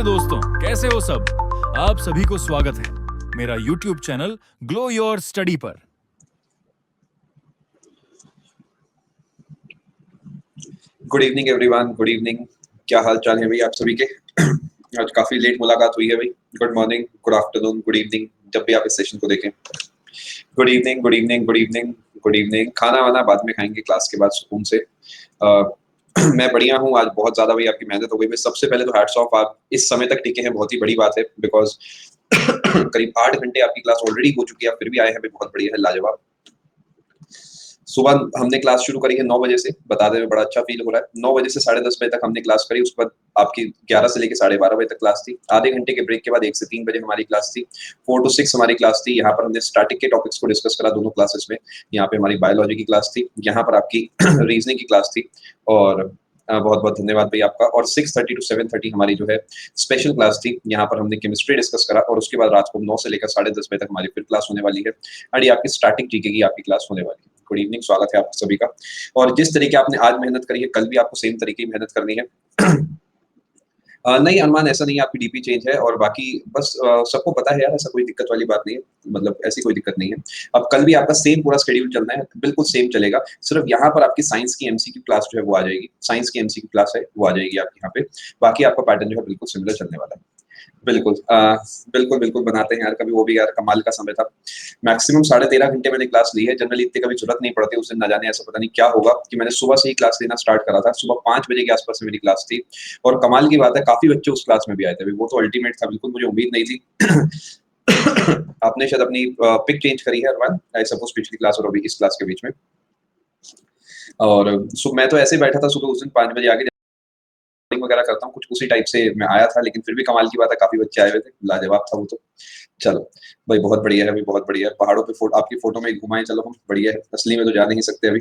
नमस्ते दोस्तों, कैसे हो सब। आप सभी को स्वागत है मेरा YouTube channel Glow Your Study पर। Good evening everyone, good evening. क्या हाल चाल है भाई आप सभी के? आज काफी लेट मुलाकात हुई है भाई। Good morning, good afternoon, good evening, जब भी आप इस सेशन को देखें। Good evening, good evening, good evening, good evening. खाना वाना बाद में खाएंगे क्लास के बाद सुकून से। मैं बढ़िया हूँ। आज बहुत ज्यादा भाई आपकी मेहनत हो गई। मैं सबसे पहले तो हैट्स ऑफ, आप इस समय तक टिके हैं, बहुत ही बड़ी बात है। बिकॉज करीब 8 घंटे आपकी क्लास ऑलरेडी हो चुकी है, आप फिर भी आए हैं भाई, बहुत बढ़िया है, लाजवाब। सुबह हमने क्लास शुरू करी है 9 बजे से, बताते हुए बड़ा अच्छा फील हो रहा है। 9 बजे से 10:30 बजे तक हमने क्लास करी। उसके बाद आपकी 11 से लेकर 12:30 बजे तक क्लास थी। आधे घंटे के ब्रेक के बाद 1 से 3 बजे हमारी क्लास थी। 4 to 6 हमारी क्लास थी। यहाँ पर हमने स्टैटिक के टॉपिक्स को डिस्कस करा दोनों क्लासेस में। यहाँ पे हमारी बायोलॉजी की क्लास थी, यहाँ पर आपकी रीजनिंग की क्लास थी। और बहुत बहुत धन्यवाद भाई आपका। और 6:30 to 7:30 हमारी जो है स्पेशल क्लास थी। यहाँ पर हमने केमिस्ट्री डिस्कस करा। और उसके बाद रात को 9 से लेकर 10:30 बजे तक हमारी फिर क्लास होने वाली है। और ये आपकी स्टैटिक जीके की आपकी क्लास होने वाली है। गुड इवनिंग, स्वागत है आप सभी का। और जिस तरीके आपने आज मेहनत करी है, कल भी आपको सेम तरीके की मेहनत करनी है। नहीं अरमान, ऐसा नहीं है, आपकी डीपी चेंज है और बाकी बस सबको पता है यार, ऐसा कोई दिक्कत वाली बात नहीं है। मतलब ऐसी कोई दिक्कत नहीं है। अब कल भी आपका सेम पूरा शेड्यूल चलना है, बिल्कुल सेम चलेगा। सिर्फ यहाँ पर आपकी साइंस की एमसीक्यू क्लास जो है वो आ जाएगी। साइंस की एमसीक्यू क्लास है वो आ जाएगी आपके यहाँ पे। बाकी आपका पैटर्न जो है बिल्कुल सिमिलर चलने वाला है। बिल्कुल बिल्कुल बिल्कुल बनाते हैं यार कभी, वो भी यार कमाल का समय था। मैक्सिमम 13.5 घंटे मैंने क्लास ली है। जनरली इतनी कभी जरूरत नहीं पड़ती। उस दिन ना जाने ऐसा पता नहीं क्या होगा कि मैंने सुबह से ही क्लास लेना स्टार्ट करा था। सुबह 5 बजे के आसपास से मेरी क्लास थी। और कमाल की बात है, काफी बच्चे उस क्लास में भी आए थे। वो तो अल्टीमेट था, बिल्कुल मुझे उम्मीद नहीं थी। आपने शायद अपनी पिक चेंज करी है अरमान, आई सपोज, पिछली क्लास और अभी इस क्लास के बीच में। और मैं तो ऐसे ही बैठा था सुबह उस दिन 5 बजे आके वगैरह करता हूँ, कुछ उसी टाइप से मैं आया था। लेकिन फिर भी कमाल की बात है, काफी बच्चे आए हुए थे, लाजवाब था वो तो। चलो भाई, बहुत बढ़िया है भाई, बहुत बढ़िया है। पहाड़ों पे आपकी फोटो में घुमाए चलो हम, बढ़िया है। असली में तो जा नहीं सकते अभी।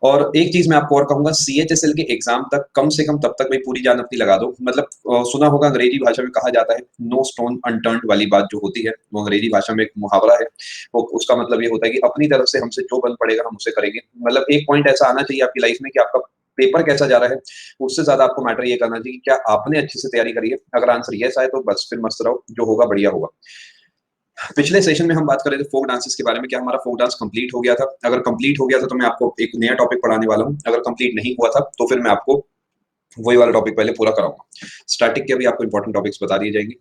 और एक चीज मैं आपको और कहूंगा, सीएचएसएल के एग्जाम तक कम से कम तब तक भाई पूरी जान अपनी लगा दो। मतलब सुना होगा अंग्रेजी भाषा में कहा जाता है नो स्टोन अनटर्न्ड वाली बात जो होती है, वो अंग्रेजी भाषा में एक मुहावरा है। वो उसका मतलब ये होता है कि अपनी तरफ से हमसे जो बन पड़ेगा हम उसे करेंगे। मतलब एक पॉइंट ऐसा आना चाहिए आपकी लाइफ में कि आपका पेपर कैसा जा रहा है, उससे ज्यादा आपको मैटर ये करना चाहिए कि क्या आपने अच्छे से तैयारी करी है। अगर आंसर यस आए तो बस फिर मस्त रहो, जो होगा बढ़िया होगा। पिछले सेशन में हम बात कर रहे थे फोक डांसेस के बारे में, क्या हमारा फोक डांस कंप्लीट हो गया था? अगर कंप्लीट हो गया था तो मैं आपको एक नया टॉपिक पढ़ाने वाला हूँ। अगर कंप्लीट नहीं हुआ था तो फिर मैं आपको वही वाला टॉपिक पहले पूरा कराऊंगा। स्टैटिक के भी आपको इंपॉर्टेंट टॉपिक्स बता दिए जाएंगे।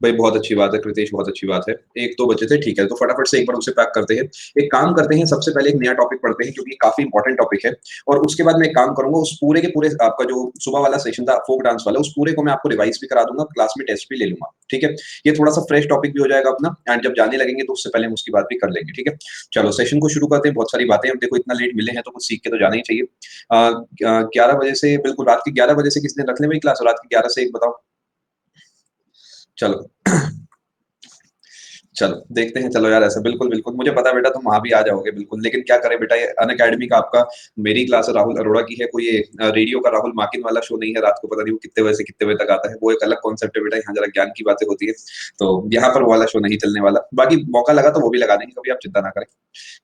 भाई बहुत अच्छी बात है कृतेश, बहुत अच्छी बात है। 1-2 बचे थे, ठीक है, तो फटाफट से एक बार उसे पैक करते हैं। एक काम करते हैं, सबसे पहले एक नया टॉपिक पढ़ते हैं क्योंकि काफी इंपॉर्टेंट टॉपिक है। और उसके बाद मैं एक काम करूंगा, उस पूरे के पूरे आपका जो सुबह वाला सेशन था फोक डांस वाला, उस पूरे को मैं आपको रिवाइज भी करा दूंगा, क्लास में टेस्ट भी ले लूंगा। ठीक है, ये थोड़ा सा फ्रेश टॉपिक भी हो जाएगा अपना, एंड जब जाने लगेंगे तो उससे पहले हम उसकी बात भी कर लेंगे। ठीक है, चलो सेशन को शुरू करते हैं। बहुत सारी बातें, हम देखो इतना लेट मिले हैं तो कुछ सीख के तो जाना ही चाहिए। 11 बजे से, बिल्कुल रात के 11 बजे से किसने रख ले भाई क्लास? रात के 11 से एक बताओ। चलो चलो देखते हैं। चलो यार, ऐसा बिल्कुल बिल्कुल मुझे पता है बेटा, तुम वहां भी आ जाओगे बिल्कुल। लेकिन क्या करें बेटा, ये अनअकैडमी का आपका, मेरी क्लास राहुल अरोड़ा की है, कोई ये रेडियो का राहुल माकिन वाला शो नहीं है। रात को पता नहीं वो कितने बजे से कितने बजे तक आता है, वो एक अलग कॉन्सेप्ट है बेटा। यहाँ जरा ज्ञान की बातें होती है, तो यहाँ पर वो वाला शो नहीं चलने वाला। बाकी मौका लगा तो वो भी लगा देंगे, कभी आप चिंता ना करें।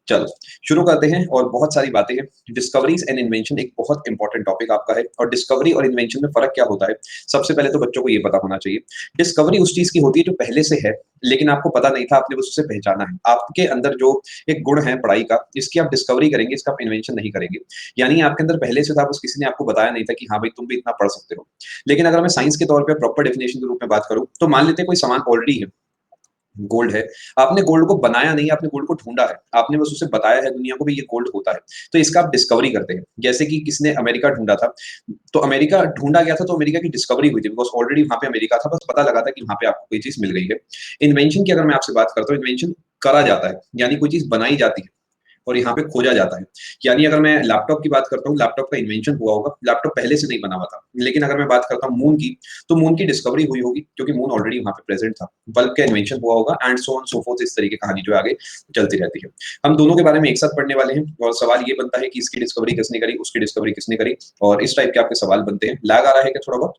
चलो शुरू करते हैं। और बहुत सारी बातें हैं। डिस्कवरीज एंड इन्वेंशन एक बहुत इंपॉर्टेंट टॉपिक आपका है। और डिस्कवरी और इन्वेंशन में फर्क क्या होता है, सबसे पहले तो बच्चों को ये पता होना चाहिए। डिस्कवरी उस चीज की होती है जो पहले से है लेकिन आपको पता नहीं था, आपने बस उसे पहचाना है। आपके अंदर जो एक गुण है पढ़ाई का, इसकी आप डिस्कवरी करेंगे, इसका आप इन्वेंशन नहीं करेंगे। यानी आपके अंदर पहले से था, बस किसी ने आपको बताया नहीं था कि हाँ भाई तुम भी इतना पढ़ सकते हो। लेकिन अगर मैं साइंस के तौर पे प्रॉपर डेफिनेशन के रूप में बात करूं, तो मान लेते हैं कोई सामान ऑलरेडी है, गोल्ड है। आपने गोल्ड को बनाया नहीं, आपने गोल्ड को ढूंढा है, आपने बस उसे बताया है दुनिया को भी ये गोल्ड होता है। तो इसका आप डिस्कवरी करते हैं। जैसे कि किसने अमेरिका ढूंढा था, तो अमेरिका ढूंढा गया था, तो अमेरिका की डिस्कवरी हुई थी, बिकॉज ऑलरेडी वहां पे अमेरिका था, बस पता लगा था कि वहां पे आपको कोई चीज मिल गई है। इन्वेंशन की अगर मैं आपसे बात करता हूँ, इन्वेंशन करा जाता है, यानी कोई चीज बनाई जाती है और यहाँ पे खोजा जाता है। यानी अगर मैं लैपटॉप की बात करता हूँ, लैपटॉप का इन्वेंशन हुआ होगा, लैपटॉप पहले से नहीं बना हुआ था। लेकिन अगर मैं बात करता हूँ मून की, तो मून की डिस्कवरी हुई होगी क्योंकि मून ऑलरेडी वहां पे प्रेजेंट था, बल्ब का इन्वेंशन हुआ होगा, and so on so fourth. इस तरीके की कहानी जो है आगे चलती रहती है। हम दोनों के बारे में एक साथ पढ़ने वाले हैं और सवाल ये बनता है कि इसकी डिस्कवरी किसने करी, उसकी डिस्कवरी किसने करी, और इस टाइप के आपके सवाल बनते हैं। लैग आ रहा है क्या थोड़ा बहुत?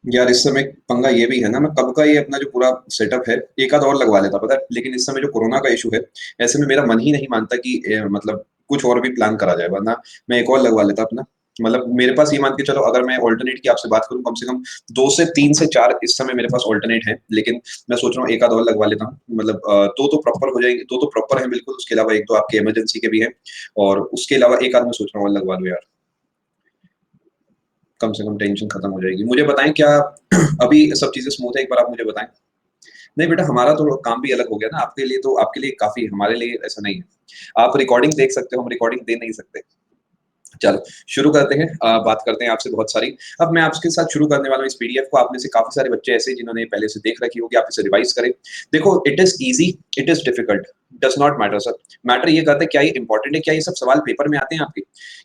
यार इस समय पंगा ये भी है ना, मैं कब का ये अपना जो पूरा सेटअप है एक आध और लगवा लेता पता है, लेकिन इस समय जो कोरोना का इशू है, ऐसे में मेरा मन ही नहीं मानता कि मतलब कुछ और भी प्लान करा जाए, वरना मैं एक और लगवा लेता अपना। मतलब मेरे पास ये मान के चलो, अगर मैं ऑल्टरनेट की आपसे बात करूं, कम से कम 2 से 3 से 4 इस समय मेरे पास ऑल्टरनेट है, लेकिन मैं सोच रहा हूँ एक आध और लगवा लेता हूँ। मतलब दो तो प्रॉपर हो जाएंगे, दो तो प्रॉपर है बिल्कुल, उसके अलावा एक दो आपके इमरजेंसी के भी है, और उसके अलावा एक आध मैं सोच रहा हूँ और लगवा लूँ यार, कम से कम टेंशन खत्म हो जाएगी। मुझे बताएं क्या अभी सब चीजें स्मूथ है, एक बार आप मुझे बताएं। नहीं बेटा, हमारा तो काम भी अलग हो गया ना, आपके लिए तो, आपके लिए काफी, हमारे लिए ऐसा नहीं है। आप रिकॉर्डिंग देख सकते हो, हम रिकॉर्डिंग दे नहीं सकते। चलो शुरू करते हैं, बात करते हैं आपसे बहुत सारी। अब मैं आपके साथ शुरू करने वाला हूँ इस पीडीएफ को। आप में से काफी सारे बच्चे ऐसे हैं जिन्होंने पहले से देख रखी होगी, आप इसे रिवाइज करें। देखो, it is easy, it is difficult, does not matter sir. Matter ये करता है क्या ये इंपॉर्टेंट है, क्या ये सब सवाल पेपर में आते हैं आपके,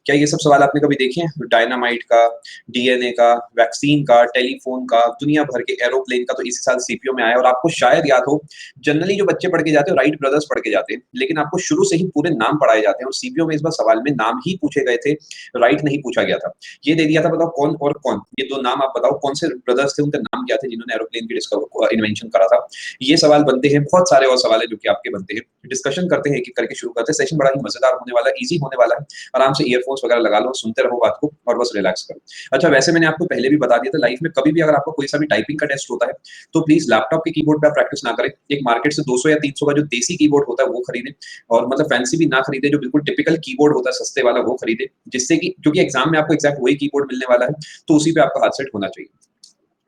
क्या ये सब सवाल आपने कभी देखे हैं? डायनामाइट का, डीएनए का, वैक्सीन का, टेलीफोन का, दुनिया भर के, एरोप्लेन का तो इसी साल सीपीओ में आया। और आपको शायद याद हो, जनरली जो बच्चे पढ़ के जाते हैं राइट ब्रदर्स पढ़ के जाते हैं, लेकिन आपको शुरू से ही पूरे नाम पढ़ाए जाते हैं, और सीपीओ में इस बार सवाल में नाम ही पूछे गए थे, राइट नहीं पूछा गया था। ये दे दिया था, बताओ कौन और कौन, ये दो नाम आप बताओ, कौन से ब्रदर्स थे, उनका नाम क्या थे जिन्होंने एरोप्लेन की डिस्कवर इन्वेंशन करा था। ये सवाल बनते हैं, बहुत सारे और सवाल है जो कि आपके बनते हैं। डिस्कशन करते हैं, एक एक करके शुरू करते हैं। सेशन बड़ा ही मजेदार होने वाला है, इजी होने वाला है। आराम से ईयरफोन्स वगैरह लगा लो, सुनते रहो बात को और बस रिलैक्स करो। अच्छा, वैसे मैंने आपको पहले भी बता दिया था, लाइफ में कभी भी अगर आपको कोई सा भी टाइपिंग का टेस्ट होता है, तो प्लीज लैपटॉप के कीबोर्ड पे आप प्रैक्टिस ना करें। एक मार्केट से 200 या 300 का जो देसी कीबोर्ड होता है वो खरीदें, और मतलब फैंसी भी ना खरीदे, जो बिल्कुल टिपिकल कीबोर्ड होता है सस्ते वाला वो खरीदे, जिससे कि, क्योंकि एग्जाम में आपको एग्जैक्ट वही कीबोर्ड मिलने वाला है, तो उसी पे आपका हाथ सेट होना चाहिए।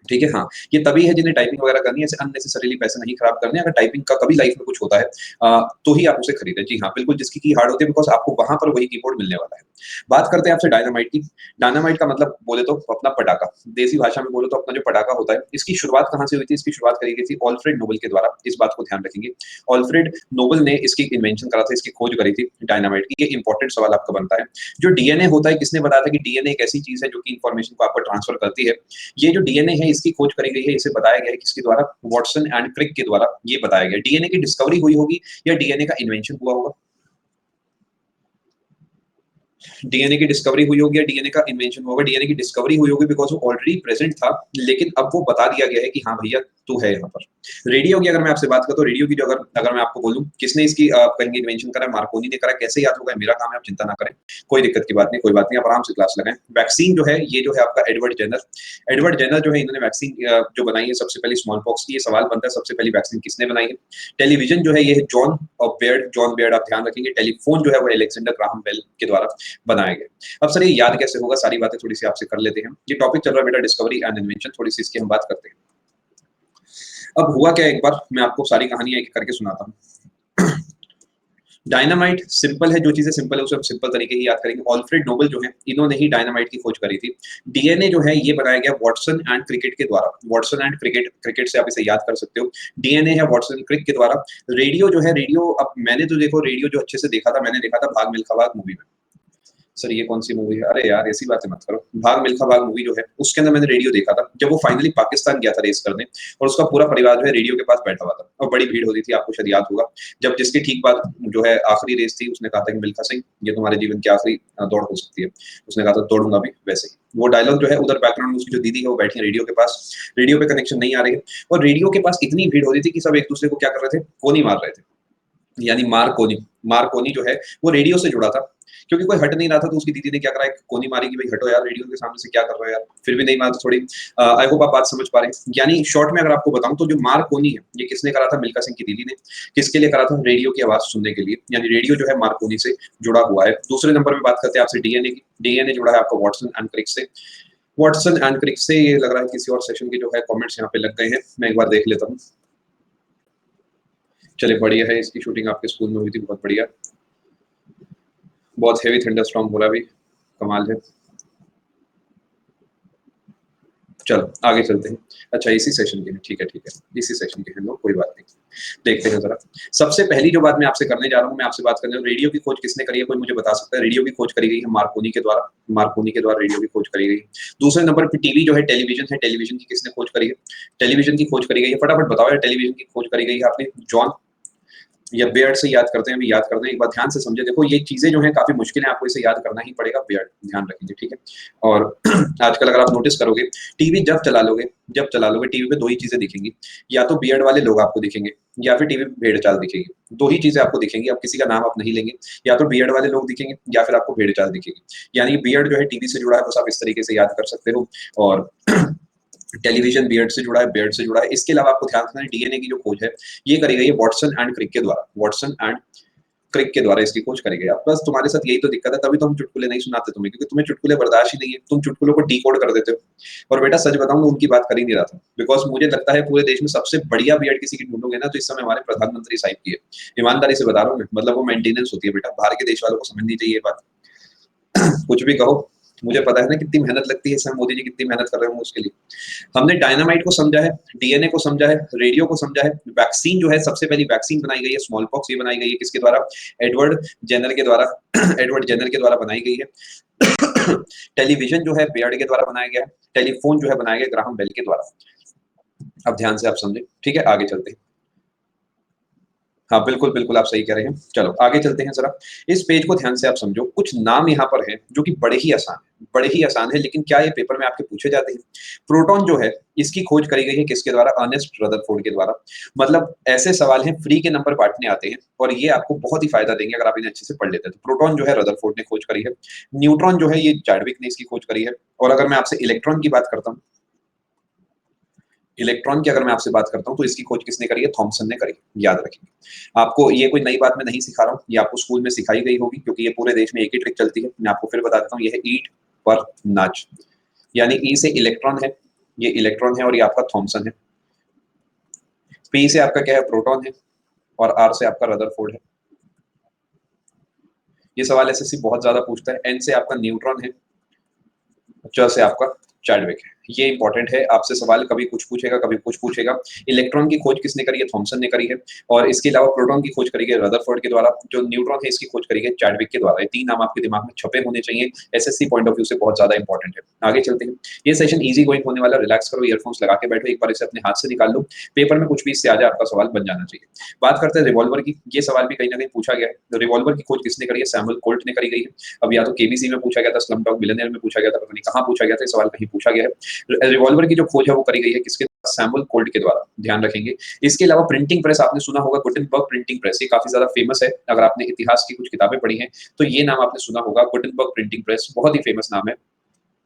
ठीक है, हाँ। ये तभी है जिन्हें टाइपिंग वगैरह करनी है, ऐसे अननेसेसरीली पैसे नहीं खराब करने। अगर टाइपिंग का कभी लाइफ में कुछ होता है तो ही आप उसे खरीदें। जी हाँ, बिल्कुल, जिसकी की हार्ड होती है, बिकॉज आपको वहां पर वही कीबोर्ड मिलने वाला है। बात करते हैं आपसे डायनामाइट की। डायनामाइट का मतलब बोले तो अपना पटाखा, देसी भाषा में बोले तो अपना जो पटाखा होता है। इसकी शुरुआत कहाँ से हुई थी? इसकी शुरुआत करी गई थी ऑल्फ्रेड नोबल के द्वारा, इस बात को ध्यान रखेंगे। ऑल्फ्रेड नोबल ने इसकी इन्वेंशन करा था, इसकी खोज करी थी डायनामाइट की। ये इंपॉर्टेंट सवाल आपका बनता है। जो डीएनए होता है, किसने बताया था कि डीएनए एक ऐसी चीज है जो कि इंफॉर्मेशन को आपको ट्रांसफर करती है? ये जो डीएनए है, इसकी खोज करी गई है, इसे बताया गया है किसके द्वारा? वॉटसन एंड क्रिक के द्वारा ये बताया गया। डीएनए की डिस्कवरी हुई होगी या डीएनए का इन्वेंशन हुआ होगा? डीएनए की डिस्कवरी हुई होगी या डीएनए का इन्वेंशन होगा? डीएनए की डिस्कवरी हुई होगी, बिकॉज वो ऑलरेडी प्रेजेंट था, लेकिन अब वो बता दिया गया है कि हाँ भैया तू है यहाँ पर। रेडियो की अगर मैं आपसे बात करूँ, तो रेडियो की जो अगर अगर मैं आपको बोलूँ किसने इसकी कहेंगे इन्वेंशन करा? मार्कोनी ने करा। कैसे याद होगा? मेरा काम है, आप चिंता ना करें, कोई दिक्कत की बात नहीं, कोई बात नहीं, आप आराम से क्लास लगाएं। वैक्सीन जो है, ये जो है आपका एडवर्ड जेनर। एडवर्ड जेनर जो है, इन्होंने वैक्सीन जो बनाई है सबसे पहले स्मॉल पॉक्स की। ये सवाल बनता है सबसे पहली वैक्सीन किसने बनाई है? टेलीविजन जो है ये है जॉन बेयर्ड, जॉन बेयर्ड, आप ध्यान रखेंगे। टेलीफोन जो है वो अलेक्जेंडर ग्राहम बेल के द्वारा बनाया गया। अब सर ये याद कैसे होगा? सारी बातें थोड़ी सी आपसे कर लेते हैं। ये टॉपिक चल रहा है बेटा डिस्कवरी एंड इन्वेंशन, थोड़ी सी इसकी हम बात करते हैं। अब हुआ क्या, एक बार मैं आपको सारी कहानियां एक करके सुनाता हूँ। डायनामाइट सिंपल है, जो चीजें सिंपल है उसे हम सिंपल तरीके ही याद करेंगे। ऑल्फ्रेड नोबल जो है, इन्होंने ही डायनामाइट की खोज करी थी। डीएनए जो है ये बनाया गया वॉटसन एंड क्रिकेट के द्वारा। वॉटसन एंड क्रिकेट, क्रिकेट से आप इसे याद कर सकते हो। डीएनए है वॉटसन एंड क्रिक के द्वारा। रेडियो जो है, रेडियो, अब मैंने तो देखो रेडियो जो अच्छे से देखा था, मैंने देखा था भाग मिल्खा भाग मूवी में। सर ये कौन सी मूवी है? अरे यार ऐसी बातें मत करो। भाग मिल्खा भाग मूवी जो है, उसके अंदर मैंने रेडियो देखा था, जब वो फाइनली पाकिस्तान गया था रेस करने, और उसका पूरा परिवार जो है रेडियो के पास बैठा हुआ था, और बड़ी भीड़ होती थी, आपको शायद याद होगा। जब जिसकी ठीक बाद जो है आखिरी रेस थी, उसने कहा था कि मिल्खा सिंह, ये तुम्हारे जीवन की आखिरी दौड़ हो सकती है। उसने कहा था दौड़ूंगा भी वैसे ही। वो डायलॉग जो है, उधर बैकग्राउंड में उसकी जो दीदी है वो बैठी है रेडियो के पास, रेडियो पे कनेक्शन नहीं आ रही है, और रेडियो के पास इतनी भीड़ होती थी कि सब एक दूसरे को क्या कर रहे थे? कोनी मार रहे थे, यानी मार कोनी जो है वो रेडियो से जुड़ा था। क्योंकि कोई हट नहीं रहा था, तो उसकी दीदी ने क्या करा, एक कोनी मारी कि भाई हटो यार, रेडियो के सामने से क्या कर रहे हो यार। फिर भी नहीं मार, थोड़ी आई होप आप बात समझ पा रहे हैं। यानी शॉर्ट में अगर आपको बताऊं, तो जो मार कोनी है, ये किसने करा था? मिल्खा सिंह की दीदी ने। किसके लिए करा था? रेडियो की आवाज सुनने के लिए। यानी रेडियो जो है मार्कोनी से जुड़ा हुआ है। दूसरे नंबर पे बात करते हैं आपसे डीएनए की। डीएनए जुड़ा है आपको वॉटसन एंड क्रिक से। वॉटसन एंड क्रिक से, ये लग रहा है किसी और सेशन के जो है कमेंट्स यहाँ पे लग गए हैं, मैं एक बार देख लेता हूँ। चले बढ़िया है, इसकी शूटिंग आपके स्कूल में हुई थी, बहुत बढ़िया। बहुत हेवी थंडरस्टॉर्म हो रहा है, भी कमाल है। चलो आगे चलते हैं। अच्छा इसी सेशन के हैं, ठीक है ठीक है, इसी सेशन के हैं लोग, कोई बात नहीं। देखते हैं जरा। सबसे पहली जो बात मैं आपसे करने जा रहा हूँ, मैं आपसे बात करने जा रहा हूँ, रेडियो की खोज किसने करी है? कोई मुझे बता सकता है? रेडियो की खोज करी गई है मार्कोनी के द्वारा। मार्कोनी के द्वारा रेडियो की खोज करी गई। दूसरे नंबर पर टीवी जो है, टेलीविजन है, टेलीविजन की किसने खोज करी है? टेलीविजन की खोज करी गई है, फटाफट बताओ यार, टेलीविजन की खोज करी गई है आपने? जॉन या बियर्ड से याद करते हैं, अभी याद करते हैं, एक बार ध्यान से समझे। देखो ये चीजें जो है काफी मुश्किल है, आपको इसे याद करना ही पड़ेगा, बियर्ड ध्यान रखेंगे, ठीक है। और आजकल अगर आप नोटिस करोगे, टीवी जब चला लोगे टीवी पे दो ही चीजें दिखेंगी, या तो बियर्ड वाले लोग आपको दिखेंगे, या फिर टीवी पे भेड़ चाल दिखेगी। दो ही चीजें आपको दिखेंगी, आप किसी का नाम आप नहीं लेंगे, या तो बियर्ड वाले लोग दिखेंगे या फिर आपको भेड़ चाल दिखेगी। यानी बियर्ड जो है टीवी से जुड़ा है, बस आप इस तरीके से याद कर सकते हो। और टेलीविजन बियर्ड से जुड़ा है, बियर्ड से जुड़ा है। इसके अलावा आपको ध्यान रखना है, डीएनए की जो खोज है ये करी गई है वॉटसन एंड क्रिक के द्वारा, वॉटसन एंड क्रिक के द्वारा इसकी खोज करी गई है। बस तुम्हारे साथ यही तो दिक्कत है, तभी तो हम चुटकुले नहीं सुनाते तुम्हें, क्योंकि तुम्हें चुटकुले बर्दाश्त ही नहीं है, तुम चुटकुलों को डिकोड कर देते हो। और बेटा सच बताऊं, उनकी बात कर ही नहीं रहा था, बिकॉज मुझे लगता है पूरे देश में सबसे बढ़िया बियर्ड किसी की ढूंढोगे ना, तो इस समय हमारे प्रधानमंत्री साहिब की है। ईमानदारी से बता रहा हूँ मैं, मतलब वो मेंटेनेंस होती है बेटा, बाहर के देश वालों को समझनी चाहिए ये बात। कुछ भी कहो, मुझे पता है ना कितनी मेहनत लगती है, इसमें मोदी जी कितनी मेहनत कर रहे हैं उसके लिए। हमने डायनामाइट को समझा है, डीएनए को समझा है, रेडियो को समझा है, वैक्सीन जो है, सबसे पहली वैक्सीन बनाई गई है स्मॉल पॉक्स, ये बनाई गई है किसके द्वारा? एडवर्ड जेनर के द्वारा। एडवर्ड जेनर के द्वारा बनाई गई है। टेलीविजन जो है बेयर्ड के द्वारा बनाया गया है। टेलीफोन जो है बनाया गया ग्राहम बेल के द्वारा। अब ध्यान से आप समझे, ठीक है, आगे चलते हैं। हाँ बिल्कुल बिल्कुल, आप सही कह रहे हैं। चलो आगे चलते हैं जरा। इस पेज को ध्यान से आप समझो, कुछ नाम यहाँ पर हैं जो कि बड़े ही आसान है, बड़े ही आसान है, लेकिन क्या ये पेपर में आपके पूछे जाते हैं? प्रोटॉन जो है, इसकी खोज करी गई है किसके द्वारा? अर्नेस्ट रदरफोर्ड के द्वारा। मतलब ऐसे सवाल हैं, फ्री के नंबर बांटने आते हैं, और ये आपको बहुत ही फायदा देंगे अगर आप इन्हें अच्छे से पढ़ लेते हैं। तो प्रोटॉन जो है रदरफोर्ड ने खोज करी है। न्यूट्रॉन जो है ये चैडविक ने इसकी खोज करी है। और अगर मैं आपसे इलेक्ट्रॉन की बात करता हूँ, इलेक्ट्रॉन की अगर मैं आपसे बात करता हूँ, तो इसकी खोज किसने करी है? थॉमसन ने करी है। याद रखेंगे। आपको ये कोई नई बात मैं नहीं सिखा रहा हूँ, ये आपको स्कूल में सिखाई गई होगी, क्योंकि ये पूरे देश में एक ही ट्रिक चलती है। मैं आपको फिर बता देता हूँ, ये है ईट पर नाच। यानी ई से इलेक्ट्रॉन है, ये इलेक्ट्रॉन है, और ये आपका थॉमसन है। पी से आपका क्या है? प्रोटॉन है। और आर से आपका रदरफोर्ड है। ये सवाल एसएससी बहुत ज्यादा पूछता है। एन से आपका न्यूट्रॉन है। च से आपका चैडविक है। ये इंपॉर्टेंट है, आपसे सवाल कभी कुछ पूछेगा, कभी कुछ पूछेगा। इलेक्ट्रॉन की खोज किसने करी है? थॉमसन ने करी है। और इसके अलावा प्रोटॉन की खोज करी है रदरफोर्ड के द्वारा। जो न्यूट्रॉन है, इसकी खोज करी है चैडविक के द्वारा। ये तीन नाम आपके दिमाग में छपे होने चाहिए, एसएससी पॉइंट ऑफ व्यू से बहुत ज्यादा इंपॉर्टेंट है। आगे चलते हैं। ये सेशन इजी गोइंग होने वाला, रिलैक्स करो, ईयरफोन्स लगा के बैठो, एक बार इसे अपने हाथ से निकाल लो, पेपर में कुछ भी इससे आ जाए आपका सवाल बन जाना चाहिए। बात करते हैं रिवॉल्वर की। ये सवाल भी कहीं ना कहीं पूछा गया है। रिवॉल्वर की खोज किसने करी है? सैमुअल कोल्ट ने करी गई है। अब या तो केबीसी में पूछा गया था, स्लमडॉग मिलियनेयर में पूछा गया था, पता नहीं कहाँ पूछा गया था, सवाल कहीं पूछा गया है। रिवॉल्वर की जो खोज है वो करी गई है किसके? सैमुअल कोल्ट के द्वारा, ध्यान रखेंगे। इसके अलावा प्रिंटिंग प्रेस आपने सुना होगा, गुटेनबर्ग प्रिंटिंग प्रेस, ये काफी ज्यादा फेमस है। अगर आपने इतिहास की कुछ किताबें पढ़ी हैं तो ये नाम आपने सुना होगा, गुटेनबर्ग प्रिंटिंग प्रेस, बहुत ही फेमस नाम है।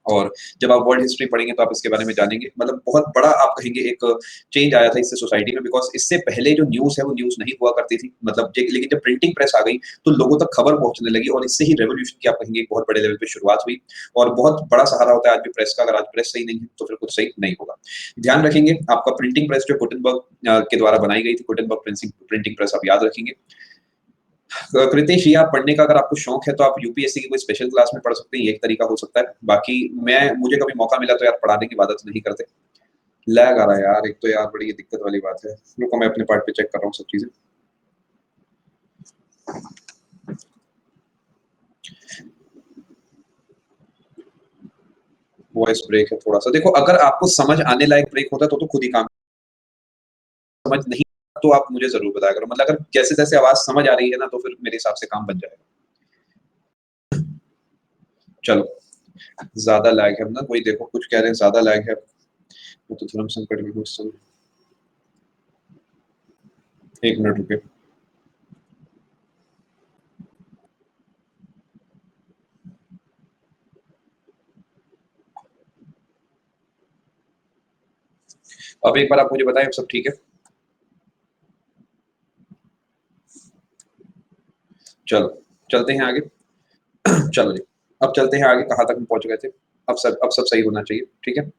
और जब आप वर्ल्ड हिस्ट्री पढ़ेंगे तो आप इसके बारे में जानेंगे। मतलब बहुत बड़ा आप कहेंगे एक चेंज आया था इससे सोसाइटी में, बिकॉज इससे पहले जो न्यूज़ है वो न्यूज़ नहीं हुआ करती थी, मतलब लेकिन जब प्रिंटिंग प्रेस आ गई तो लोगों तक खबर पहुंचने लगी, और इससे ही रेवोल्यूशन की आप कहेंगे एक बहुत बड़े लेवल पे शुरुआत हुई। और बहुत बड़ा सहारा होता है आज भी प्रेस का, अगर आज प्रेस सही नहीं है तो फिर कुछ सही नहीं होगा। ध्यान रखेंगे, आपका प्रिंटिंग प्रेस जो गुटेनबर्ग के द्वारा बनाई गई थी, गुटेनबर्ग प्रिंटिंग प्रेस आप याद रखेंगे। कृतेश, ये आप पढ़ने का अगर आपको शौक है तो आप यूपीएससी की कोई स्पेशल क्लास में पढ़ सकते हैं, ये एक तरीका हो सकता है। बाकी मुझे कभी मौका मिला तो यार पढ़ाने की इबादत नहीं करते। लैग आ रहा है यार, एक तो यार बड़ी ये दिक्कत वाली बात है। रुको मैं अपने पार्ट पे चेक कर रहा हूँ सब चीजें। वॉइस ब्रेक है थोड़ा सा, देखो अगर आपको समझ आने लायक ब्रेक होता तो खुद ही काम, समझ नहीं तो आप मुझे जरूर बताया करो, मतलब अगर जैसे जैसे आवाज समझ आ रही है ना तो फिर मेरे हिसाब से काम बन जाएगा। चलो, ज्यादा लैग है ना, कोई देखो कुछ कह रहे हैं ज्यादा लैग है, मैं तो धर्म संकट में हूँ इस समय। एक मिनट रुके। अब एक बार आप मुझे बताएं, सब ठीक है? चलो चलते हैं आगे। चलो जी, अब चलते हैं आगे, कहाँ तक हम पहुंच गए थे? अब सब सही होना चाहिए, ठीक है।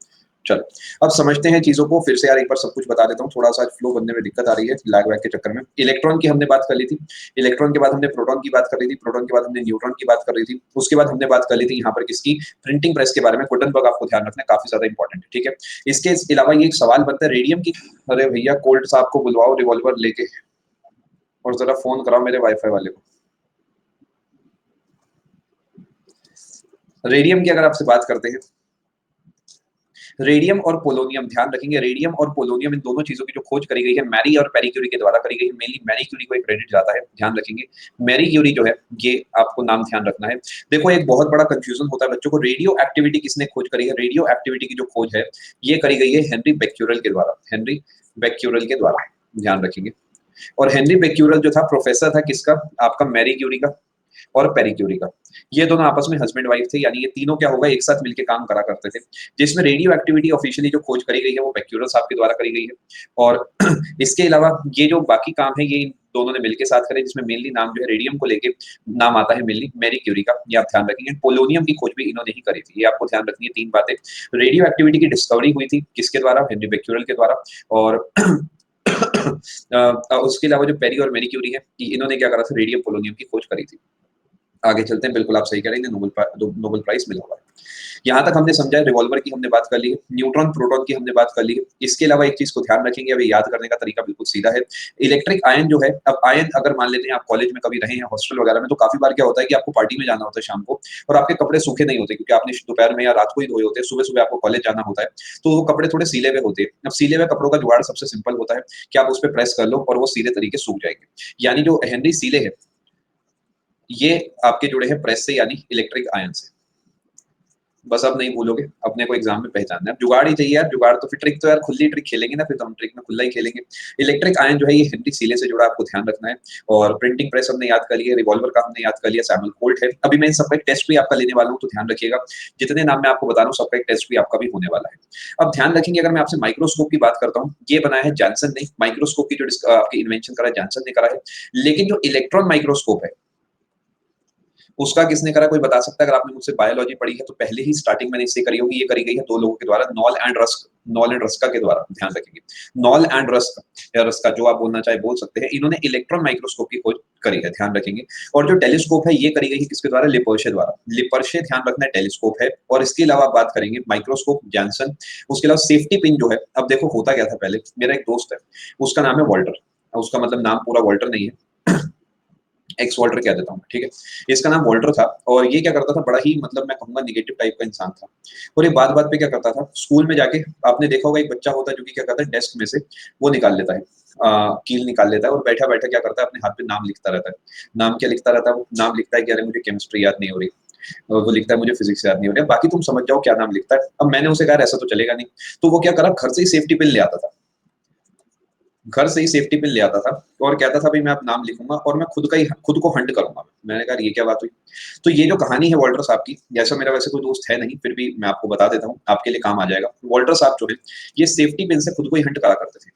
चलो, अब समझते हैं चीजों को फिर से यार, एक बार सब कुछ बता देता हूँ, थोड़ा सा फ्लो बनने में दिक्कत आ रही है लैग वैग के चक्कर में। इलेक्ट्रॉन की हमने बात कर ली थी, इलेक्ट्रॉन के बाद हमने प्रोटॉन की बात कर ली थी, प्रोटॉन के बाद हमने न्यूट्रॉन की बात कर ली थी, उसके बाद हमने बात कर ली थी यहाँ पर किसकी? प्रिंटिंग प्रेस के बारे में। गुटेनबर्ग आपको ध्यान रखना है, काफी ज्यादा इंपॉर्टेंट है, ठीक है। इसके अलावा ये एक सवाल बनता है रेडियम की। अरे भैया कोल्ट साहब को बुलवाओ रिवॉल्वर लेके, और जरा फोन कराओ मेरे वाईफाई वाले को। रेडियम की अगर आपसे बात करते हैं, रेडियम और पोलोनियम ध्यान रखेंगे, रेडियम और पोलोनियम इन दोनों चीजों की जो खोज करी गई है मैरी और पेरी क्यूरी के द्वारा करी गई है। मेनली मैरी क्यूरी को एक क्रेडिट जाता है, ध्यान रखेंगे। मैरी क्यूरी जो है ये आपको नाम ध्यान रखना है। देखो एक बहुत बड़ा कंफ्यूजन होता है बच्चों को, रेडियो एक्टिविटी किसने खोज करी है? रेडियो एक्टिविटी की जो खोज है ये करी गई है हेनरी बेक्यूरेल के द्वारा, हेनरी बेक्यूरेल के द्वारा, ध्यान रखेंगे। और हेनरी बेक्यूरेल जो था प्रोफेसर था किसका? आपका मैरी क्यूरी का और पेरी क्यूरी का। ये दोनों आपस में हस्बैंड वाइफ थे, यानी ये तीनों क्या होगा एक साथ मिलकर काम करा करते थे। जिसमें रेडियो एक्टिविटी ऑफिशियली जो खोज करी गई है वो बेक्यूरेल साहब के द्वारा करी गई है। और इसके अलावा ये जो बाकी काम है ये इन दोनों ने मिलकर साथ करे, जिसमें मेनली नाम जो है रेडियम को लेके नाम आता है मेनली मैरी क्यूरी का, ये आप ध्यान रखेंगे। पोलोनियम की खोज भी इन्होंने ही करी थी, ये आपको ध्यान रखनी है। तीन बातें, रेडियो एक्टिविटी की डिस्कवरी हुई थी किसके द्वारा? हेनरी बेक्यूरेल के द्वारा। और उसके अलावा जो पेरी और मैरी क्यूरी है इन्होंने क्या करा था? रेडियम पोलोनियम की खोज करी थी। आगे चलते हैं, बिल्कुल आप सही कह रहे हैं, नोबेल प्राइज मिला हुआ है। यहाँ तक हमने समझा है, रिवॉल्वर की हमने बात कर ली है, न्यूट्रॉन प्रोटॉन की हमने बात कर ली है। इसके अलावा एक चीज को ध्यान रखेंगे, अभी याद करने का तरीका बिल्कुल सीधा है। इलेक्ट्रिक आयन जो है, अब आयन अगर मान लेते हैं आप कॉलेज में कभी रहे हैं हॉस्टल वगैरह में, तो काफी बार क्या होता है कि आपको पार्टी में जाना होता है शाम को, और आपके कपड़े सूखे नहीं होते क्योंकि आपने दोपहर में या रात को ही धोए होते हैं, सुबह सुबह आपको कॉलेज जाना होता है, तो वो कपड़े थोड़े सीले हुए होते हैं। अब सीले हुए कपड़ों का जुगाड़ सबसे सिंपल होता है कि आप उस पर प्रेस कर लो और वो सीधे तरीके सूख जाएंगे। यानी जो हेनरी सीले है ये आपके जुड़े हैं प्रेस से, यानी इलेक्ट्रिक आयन से। बस अब नहीं भूलोगे, अपने को एग्जाम में पहचानना है। जुगाड़ ही चाहिए यार, जुगाड़ तो फिर ट्रिक तो यार खुली ट्रिक खेलेंगे ना, फिर तो हम ट्रिक में खुला ही खेलेंगे। इलेक्ट्रिक आयन जो है ये हेनरी सीले से जुड़ा, आपको ध्यान रखना है। और प्रिंटिंग प्रेस हमने याद कर लिया, रिवॉल्वर का हमने याद कर लिया, सैमुअल कोल्ट है। अभी मैं इन सबका एक टेस्ट भी आपका लेने वाला हूँ, तो ध्यान रखिएगा। जितने नाम मैं आपको बता रहा हूँ सबका एक टेस्ट भी आपका भी होने वाला है। अब ध्यान रखेंगे, अगर मैं आपसे माइक्रोस्कोप की बात करता हूँ, ये बनाया है जॉनसन ने। माइक्रोस्कोप की जो आपकी इन्वेंशन करा है जॉनसन ने करा है। लेकिन जो इलेक्ट्रॉन माइक्रोस्कोप है उसका किसने करा? कोई बता सकता है? अगर आपने मुझसे बायोलॉजी पढ़ी है तो पहले ही स्टार्टिंग मैंने इससे करी होगी। ये करी गई है दो लोगों के द्वारा, knoll and rusk, knoll and Ruska के द्वारा, ध्यान रखेंगे। नॉल एंड रस्क या रस्का, जो आप बोलना चाहे बोल सकते हैं। इन्होंने इलेक्ट्रॉन माइक्रोस्कोप की खोज करी है, ध्यान रखेंगे। और जो टेलीस्कोप है ये करी गई है किसके द्वारा? लिपर्शे द्वारा। लिपर्शे ध्यान रखना है टेलीस्कोप है। और इसके अलावा बात करेंगे माइक्रोस्कोप जॉनसन। उसके अलावा सेफ्टी पिन जो है, अब देखो होता क्या था पहले, मेरा एक दोस्त है उसका नाम है वॉल्टर, उसका मतलब नाम पूरा वॉल्टर नहीं है, एक्स वॉल्टर कह देता हूँ, ठीक है। इसका नाम वॉल्टर था और ये क्या करता था, बड़ा ही मतलब मैं कहूंगा निगेटिव टाइप का इंसान था। और ये बात बात पे क्या करता था, स्कूल में जाके आपने देखा होगा एक बच्चा होता है जो कि क्या करता है, डेस्क में से वो निकाल लेता है, कील निकाल लेता है और बैठा बैठा क्या करता है, अपने हाथ पे नाम लिखता रहता है। नाम क्या लिखता रहता है वो? नाम लिखता है कि अरे मुझे केमिस्ट्री याद नहीं हो रही, और वो लिखता है मुझे फिजिक्स याद नहीं हो रही। बाकी तुम समझ जाओ क्या नाम लिखता है। अब मैंने उसे कहा ऐसा तो चलेगा नहीं, तो वो क्या करा, घर से ही सेफ्टी पिन ले आता था, घर से ही सेफ्टी पिन ले आता था और कहता था भाई मैं अब नाम लिखूंगा और मैं खुद को हंट करूंगा। मैंने कहा ये क्या बात हुई? तो ये जो कहानी है वॉल्टर साहब की, जैसा मेरा वैसे कोई दोस्त है नहीं, फिर भी मैं आपको बता देता हूँ, आपके लिए काम आ जाएगा। वॉल्टर साहब जो है ये सेफ्टी पिन से खुद को ही हंट करा करते थे।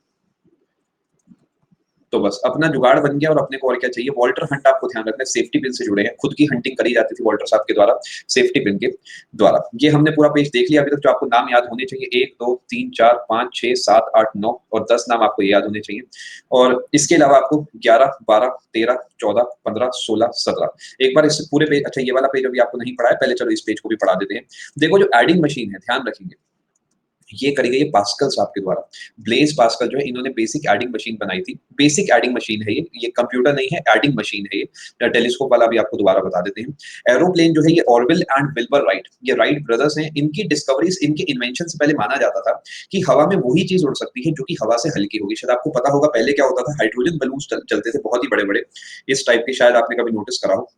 तो बस अपना जुगाड़ बन गया और अपने को और क्या चाहिए। वॉल्टर हंट आपको ध्यान रखना है सेफ्टी पिन से जुड़े हैं, खुद की हंटिंग करी जाती थी वॉल्टर साहब के द्वारा सेफ्टी पिन के द्वारा। ये हमने पूरा पेज देख लिया अभी तक। जो आपको नाम याद होने चाहिए 1 2 3 4 5 6 7 8 9 और 10 नाम आपको याद होने चाहिए। और इसके अलावा आपको 11 12 13 14 15 16 17 एक बार इस पूरे पेज, अच्छा ये वाला पेज अभी आपको नहीं पढ़ा है, पहले चलो इस पेज को भी पढ़ा देते हैं। देखो जो एडिंग मशीन है, ध्यान रखेंगे, ये करी गई है पास्कल साहब के द्वारा। ब्लेज पास्कल जो है इन्होंने बेसिक एडिंग मशीन बनाई थी। बेसिक एडिंग मशीन है ये कंप्यूटर नहीं है, एडिंग मशीन है ये। टेलीस्कोप वाला भी आपको दोबारा बता देते हैं। एरोप्लेन जो है ये ऑर्विल एंड विल्बर राइट, ये राइट ब्रदर्स हैं। इनकी डिस्कवरीज, इनके इन्वेंशन से पहले माना जाता था कि हवा में वही चीज उड़ सकती है जो कि हवा से हल्की होगी। शायद आपको पता होगा पहले क्या होता था, हाइड्रोजन बलून चलते थे बहुत ही बड़े बड़े, इस टाइप के, शायद आपने कभी नोटिस करा हो।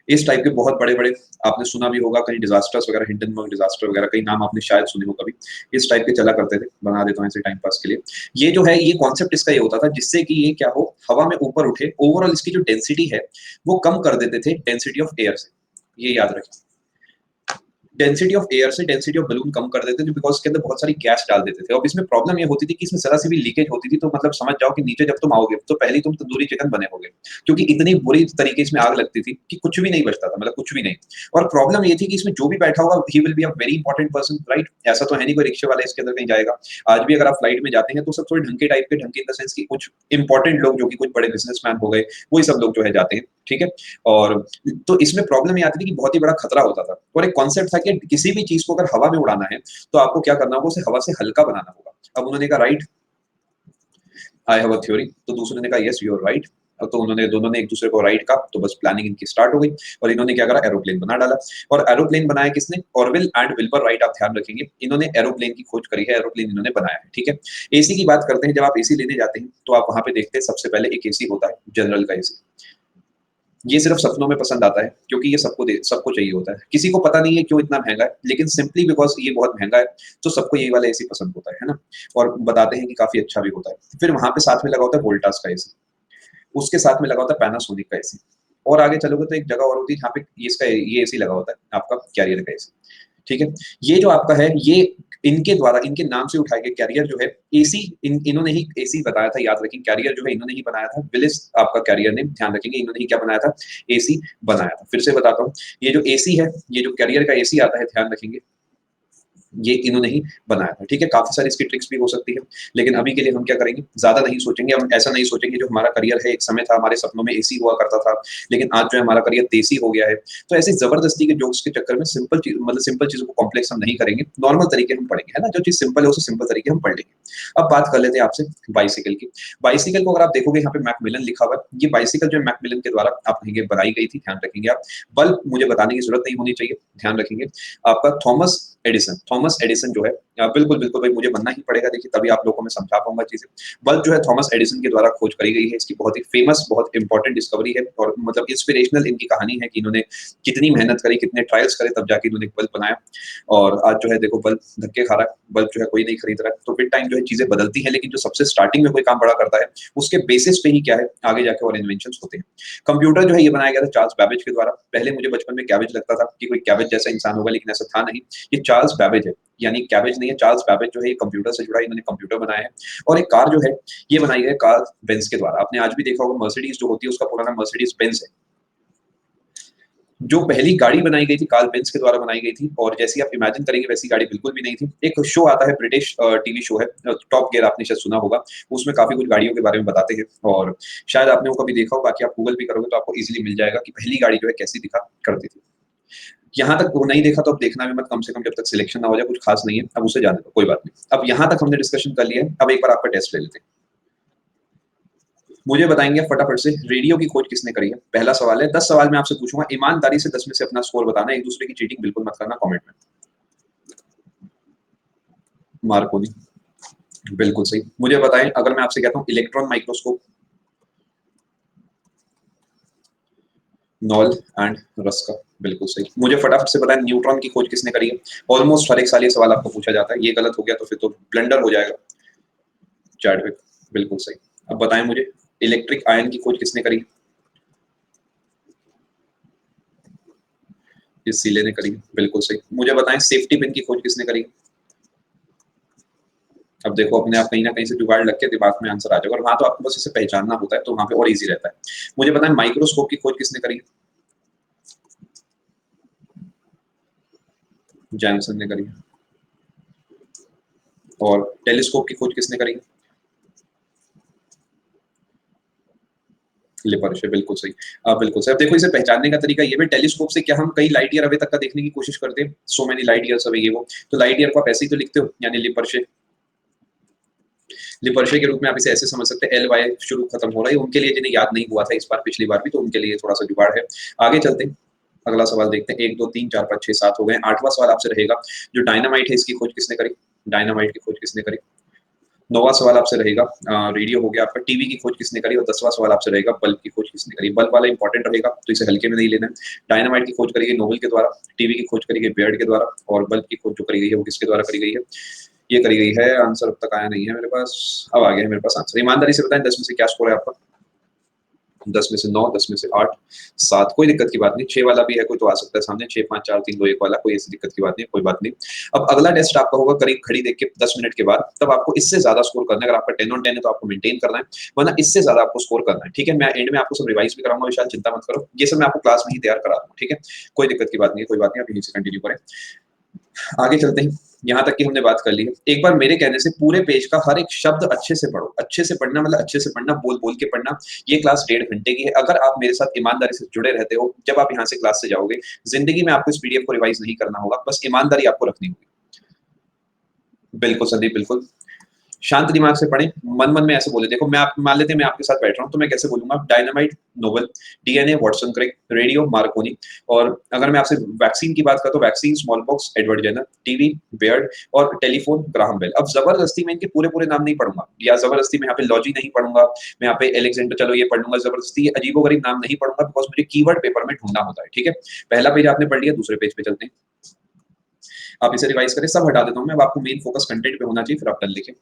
इस टाइप के बहुत बड़े बड़े, आपने सुना भी होगा कहीं डिजास्टर्स वगैरह, हिंडनबर्ग डिजास्टर वगैरह, कई नाम आपने शायद सुने हो कभी। इस टाइप के चला करते थे, बना देता हूँ ऐसे टाइम पास के लिए। ये जो है ये कॉन्सेप्ट इसका ये होता था जिससे कि ये क्या हो, हवा में ऊपर उठे, ओवरऑल इसकी जो डेंसिटी है वो कम कर देते थे डेंसिटी ऑफ एयर से। ये याद रखें, डेंसिटी ऑफ एयर से डेंसिटी ऑफ बलून कम कर देते थे, बिकॉज इसके अंदर बहुत सारी गैस डाल देते थे। और इसमें प्रॉब्लम ये होती थी कि इसमें जरा सी भी लीकेज होती थी तो मतलब समझ जाओ कि नीचे जब तुम आओगे तो पहले तुम तंदूरी चिकन बने होगे, क्योंकि इतनी बुरी तरीके इसमें आग लगती थी कि कुछ भी नहीं बचता था, मतलब कुछ भी नहीं। और प्रॉब्लम ये थी कि इसमें जो भी बैठा होगा he will be a very important person, right. ऐसा तो है नहीं कोई रिक्शे वाला इसके अंदर कहीं जाएगा। आज भी अगर आप फ्लाइट में जाते हैं तो सब थोड़े ढंग के टाइप के, ढंग के इन द सेंस की कुछ इंपॉर्टेंट लोग जो कि कुछ बड़े बिजनेसमैन हो गए, वही सब लोग जो है जाते हैं, ठीक है। और तो इसमें प्रॉब्लम ये आती थी कि बहुत ही बड़ा खतरा होता था। और एक कॉन्सेप्ट था कि किसी भी चीज को अगर हवा में उड़ाना है तो आपको क्या करना होगा, उसे हवा से हल्का बनाना होगा। अब उन्होंने कहा right, I have a theory, तो दूसरे ने कहा यस यू आर राइट। तो उन्होंने दोनों ने एक दूसरे को राइट कहा, तो बस प्लानिंग इनकी स्टार्ट हो गई और इन्होंने क्या करा, एरोप्लेन बना डाला। और एरोप्लेन बनाया किसने, ऑरविल एंड विल्बर राइट, आप ध्यान रखेंगे, इन्होंने एरोप्लेन की खोज करी है, एरोप्लेन इन्होंने बनाया है, ठीक है। एसी की बात करते हैं, जब आप एसी लेने जाते हैं तो आप वहां पे देखते हैं सबसे पहले एक एसी होता है, जनरल का एसी। ये सिर्फ सपनों में पसंद आता है क्योंकि ये सबको चाहिए होता है, किसी को पता नहीं है क्यों इतना महंगा है, लेकिन सिंपली बिकॉज ये बहुत महंगा है तो सबको यही वाला एसी पसंद होता है ना, और बताते हैं कि काफी अच्छा भी होता है। फिर वहां पे साथ में लगा होता है वोल्टास का एसी, उसके साथ में लगा होता है पैनासोनिक का एसी, और आगे चलोगे तो एक जगह और होती है जहाँ पे ये एसी लगा होता है आपका कैरियर का एसी, ठीक है। ये जो आपका है, ये इनके द्वारा, इनके नाम से उठाए गए कैरियर जो है, एसी इन्होंने ही एसी बताया था, याद रखें, कैरियर जो है इन्होंने ही बनाया था, विलिस आपका कैरियर ने, ध्यान रखेंगे, इन्होंने ही क्या बनाया था, एसी बनाया था। फिर से बताता हूँ, ये जो एसी है, ये जो कैरियर का एसी आता है, ध्यान रखेंगे, ये इन्होंने ही बनाया था, ठीक है। काफी सारी इसकी ट्रिक्स भी हो सकती है, लेकिन अभी के लिए हम क्या करेंगे, ज्यादा नहीं सोचेंगे, हम ऐसा नहीं सोचेंगे जो हमारा करियर है, एक समय था हमारे सपनों में एसी हुआ करता था, लेकिन आज जो है हमारा करियर देसी हो गया है। तो ऐसी जबरदस्ती के जोक्स के चक्कर में सिंपल चीजों को कॉम्प्लेक्स हम नहीं करेंगे, नॉर्मल तरीके हम पढ़ेंगे, है ना, जो चीज सिंपल है उसे सिंपल तरीके हम पढ़ लेंगे। अब बात कर लेते हैं आपसे बाइसिकल की। बाइसिकल को अगर आप देखोगे, यहाँ पे मैकमिलन लिखा हुआ है, ये बाइसिकल जो है मैकमिलन के द्वारा आप कहेंगे बनाई गई थी, ध्यान रखेंगे आप। बल्ब मुझे बताने की जरूरत नहीं होनी चाहिए, ध्यान रखेंगे, आपका थॉमस एडिसन जो है, बिल्कुल बिल्कुल भाई, मुझे बनना ही पड़ेगा, देखिए तभी आप लोगों को मैं समझा पाऊंगा चीजें। बल्ब जो है थॉमस एडिसन के द्वारा खोज करी गई है, इसकी बहुत ही फेमस, बहुत इंपॉर्टेंट डिस्कवरी है, और मतलब इंस्पिरेशनल इनकी कहानी है कि इन्होंने कितनी मेहनत करी, कितने ट्रायल्स करे, तब जाके इन्होंने बल्ब बनाया। और आज जो है देखो, बल्ब धक्के खा रहा है, बल्ब जो है कोई नहीं खरीद रहा है। तो विद टाइम जो है चीजें बदलती हैं, लेकिन जो सबसे स्टार्टिंग में कोई काम बड़ा करता है, उसके बेसिस पे ही क्या है, आगे जाके और इन्वेंशन होते हैं। कंप्यूटर जो है ये बनाया गया था चार्ल्स बैबेज के द्वारा। पहले मुझे बचपन में कैबेज लगता था कि कोई कैबेज जैसा इंसान होगा, लेकिन ऐसा था नहीं, ये चार्ल्स बैबेज है, यानी कैबेज नहीं है, चार्ल्स बैबेज जो है ये कंप्यूटर से जुड़ा है, इन्होंने कंप्यूटर बनाया है। और एक कार जो है, ये बनाई है कार्ल बेंज के द्वारा। आपने आज भी देखा होगा, मर्सिडीज जो होती है उसका पूरा नाम मर्सिडीज बेंज है। जो पहली गाड़ी बनाई गई थी कार्ल बेंज के द्वारा बनाई गई थी, और जैसी आप इमेजिन करेंगे वैसी गाड़ी बिल्कुल भी नहीं थी। एक शो आता है, ब्रिटिश टीवी शो है, टॉप गियर, आपने शायद सुना होगा, उसमें काफी कुछ गाड़ियों के बारे में बताते हैं, और शायद आपने वो कभी देखा हो, बाकी आप गूगल भी करोगे तो आपको इजीली मिल जाएगा कि पहली गाड़ी जो है कैसी दिखा करती थी। यहाँ तक वो नहीं देखा तो अब देखना भी मत, कम से कम जब तक सिलेक्शन ना हो जाए, कुछ खास नहीं है, अब उसे जाने दो, कोई बात नहीं। अब यहाँ तक हमने डिस्कशन कर लिया है, अब एक बार आपका टेस्ट ले लेते हैं। मुझे बताएंगे फटाफट से, रेडियो की खोज किसने करी है? पहला सवाल है, 10 सवाल मैं आपसे पूछूंगा, ईमानदारी से 10 में से अपना स्कोर बताना, एक दूसरे की चीटिंग बिल्कुल मत करना कमेंट में। मार्कोनी, बिल्कुल सही। मुझे बताएं, अगर मैं आपसे कहता हूं electron microscope, knoll and Ruska, बिल्कुल सही। मुझे फटाफट से बताएं, न्यूट्रॉन की खोज किसने करी है? ऑलमोस्ट हर एक साल ये सवाल आपको पूछा जाता है, ये गलत हो गया तो फिर तो ब्लंडर हो जाएगा। चैडविक, बिल्कुल सही। अब बताएं मुझे, इलेक्ट्रिक आयन की खोज किसने करी? इस सीले ने करी, बिल्कुल सही। मुझे बताएं, सेफ्टी पिन की खोज किसने करी? अब देखो, अपने आप कहीं ना कहीं से जुगाड़ लग के दिमाग में आंसर आ जाएगा, और वहां तो आपको बस इसे पहचानना होता है, तो वहां पे और इजी रहता है। मुझे बताएं, माइक्रोस्कोप की खोज किसने करी? जैमसन ने करी। और टेलीस्कोप की खोज किसने करी? लिपर्शे, बिल्कुल सही। बिल्कुल सही। अब देखो, इसे पहचानने का तरीका ये भी, टेलीस्कोप से क्या हम कई लाइट ईयर अवे तक का देखने की कोशिश करते हैं, so many light years away, ये वो, तो लाइट ईयर को आप ऐसे ही तो लिखते हो, यानी लिपर्शे। लिपर्शे के रूप में आप इसे ऐसे समझ सकते हैं, एल वाई शुरू खत्म हो रहा है, उनके लिए जिन्हें याद नहीं हुआ था इस बार, पिछली बार भी, तो उनके लिए थोड़ा सा जुगाड़ है। आगे चलते हैं, अगला सवाल देखते हैं। 1 2 3 4 5 6 7 हो गए। 8वां सवाल आपसे रहेगा, जो डायनामाइट है इसकी खोज किसने करी? डायनामाइट की खोज किसने करी? 9वां सवाल आपसे रहेगा, रेडियो हो गया आपका, टीवी की खोज किसने करी? और 10वां सवाल आपसे रहेगा, बल्ब की खोज किसने करी? बल्ब वाला इंपॉर्टेंट रहेगा, तो इसे हल्के में नहीं लेना है। डायनामाइट की खोज करी गई नोबेल के द्वारा, टीवी की खोज करी गई बेयर्ड के द्वारा, और बल्ब की खोज जो करी गई है वो किसके द्वारा करी गई है? ये करी गई है, आंसर अब तक आया नहीं है मेरे पास, अब आ गया है मेरे पास आंसर। ईमानदारी से बताएं, 10 में से क्या स्कोर है आपका? 10 में से 9, 10 में से 8, 7, कोई दिक्कत की बात नहीं। 6 वाला भी है कोई तो आ सकता है सामने, 6 5 4 3 2 1 वाला, कोई ऐसी दिक्कत की बात नहीं, कोई बात नहीं। अब अगला टेस्ट आपका होगा करीब घड़ी देख के 10 मिनट के बाद, तब आपको इससे ज्यादा स्कोर करना है। अगर आपका 10 on 10 है तो आपको मेंटेन करना है, वरना इससे ज्यादा आपको स्कोर करना है, ठीक है। मैं एंड में आपको सब रिवाइज भी कराऊंगा, विशाल चिंता मत करो, ये सब मैं आपको क्लास में ही तैयार करा दूंगा, ठीक है। कोई दिक्कत की बात नहीं है, कोई बात नहीं, आप यहीं से कंटिन्यू करें। आगे चलते हैं, यहाँ तक की हमने बात कर ली है। एक बार मेरे कहने से पूरे पेज का हर एक शब्द अच्छे से पढ़ो, अच्छे से पढ़ना मतलब अच्छे से पढ़ना, बोल बोल के पढ़ना। ये क्लास 1.5 घंटे की है। अगर आप मेरे साथ ईमानदारी से जुड़े रहते हो, जब आप यहाँ से क्लास से जाओगे, जिंदगी में आपको इस पीडीएफ को रिवाइज नहीं करना होगा, बस ईमानदारी आपको रखनी होगी। बिल्कुल संदीप, बिल्कुल। शांत दिमाग से पढ़ें, मन मन में ऐसे बोले। देखो मैं आप मान लेते हैं मैं आपके साथ बैठ रहा हूँ तो मैं कैसे बोलूंगा, dynamite Nobel, DNA Watson Crick, radio Marconi. और अगर मैं आपसे वैक्सीन की बात करता हूँ, vaccine smallpox Edward Jenner, TV Baird, और टेलीफोन ग्राहम बेल। अब जबरदस्ती मैं इनके पूरे पूरे नाम नहीं पढ़ूंगा, या जबरदस्ती मैं यहाँ पे लॉजी नहीं पढ़ूंगा, मैं यहाँ पे एलेक्जेंडर चलो ये पढ़ लूंगा, जबरदस्ती अजीबोगरीब नाम नहीं पढ़ूंगा, बिकॉज मुझे कीवर्ड पेपर में ढूंढना होता है। ठीक है, पहला पेज आपने पढ़ लिया, दूसरे पेज पे चलते हैं। आप इसे रिवाइज करें, सब हटा देता हूँ मैं, अब आपको मेन फोकस कंटेंट पे होना चाहिए, फिर आप डन लिखें।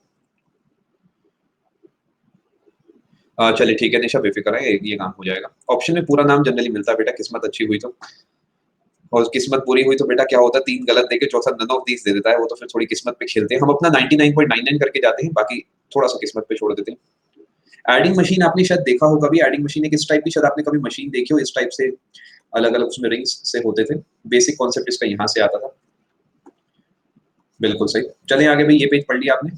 चलिए ठीक है निशा, बेफिक्र है, ये काम हो जाएगा। ऑप्शन में पूरा नाम जनरली मिलता है बेटा, किस्मत अच्छी हुई तो, और किस्मत बुरी हुई तो बेटा क्या होता है, 3 गलत देके चौथा नन ऑफ दीस दे देता है, वो तो फिर थोड़ी किस्मत पे खेलते हैं हम, अपना 99.99 करके जाते हैं, बाकी थोड़ा सा किस्मत पे छोड़ देते हैं। एडिंग मशीन आपने शायद देखा होगा भी, एडिंग मशीन एक इस टाइप की, शायद आपने कभी मशीन देखी हो इस टाइप से, अलग अलग उसमें रिंग्स से होते थे। बेसिक कॉन्सेप्ट इसका यहाँ से आता था। बिल्कुल सही। चलें आगे भाई, ये पेज पढ़ लिया आपने,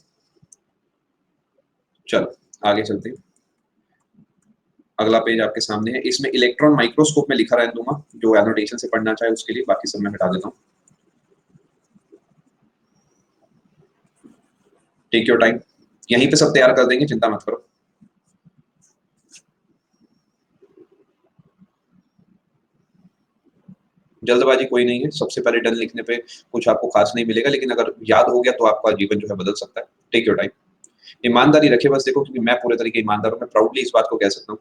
चलो आगे चलते हैं। अगला पेज आपके सामने है, इसमें इलेक्ट्रॉन माइक्रोस्कोप में लिखा रहने दूंगा, जो एनोटेशन से पढ़ना चाहे उसके लिए, बाकी सब मैं हटा देता हूँ। टेक योर टाइम, यहीं पे सब तैयार कर देंगे, चिंता मत करो। जल्दबाजी कोई नहीं है, सबसे पहले डन लिखने पे कुछ आपको खास नहीं मिलेगा, लेकिन अगर याद हो गया तो आपका जीवन जो है बदल सकता है। टेक योर टाइम, ईमानदारी रखे बस। देखो क्योंकि मैं पूरे तरीके ईमानदार हूँ, मैं प्राउडली इस बात को कह सकता हूँ।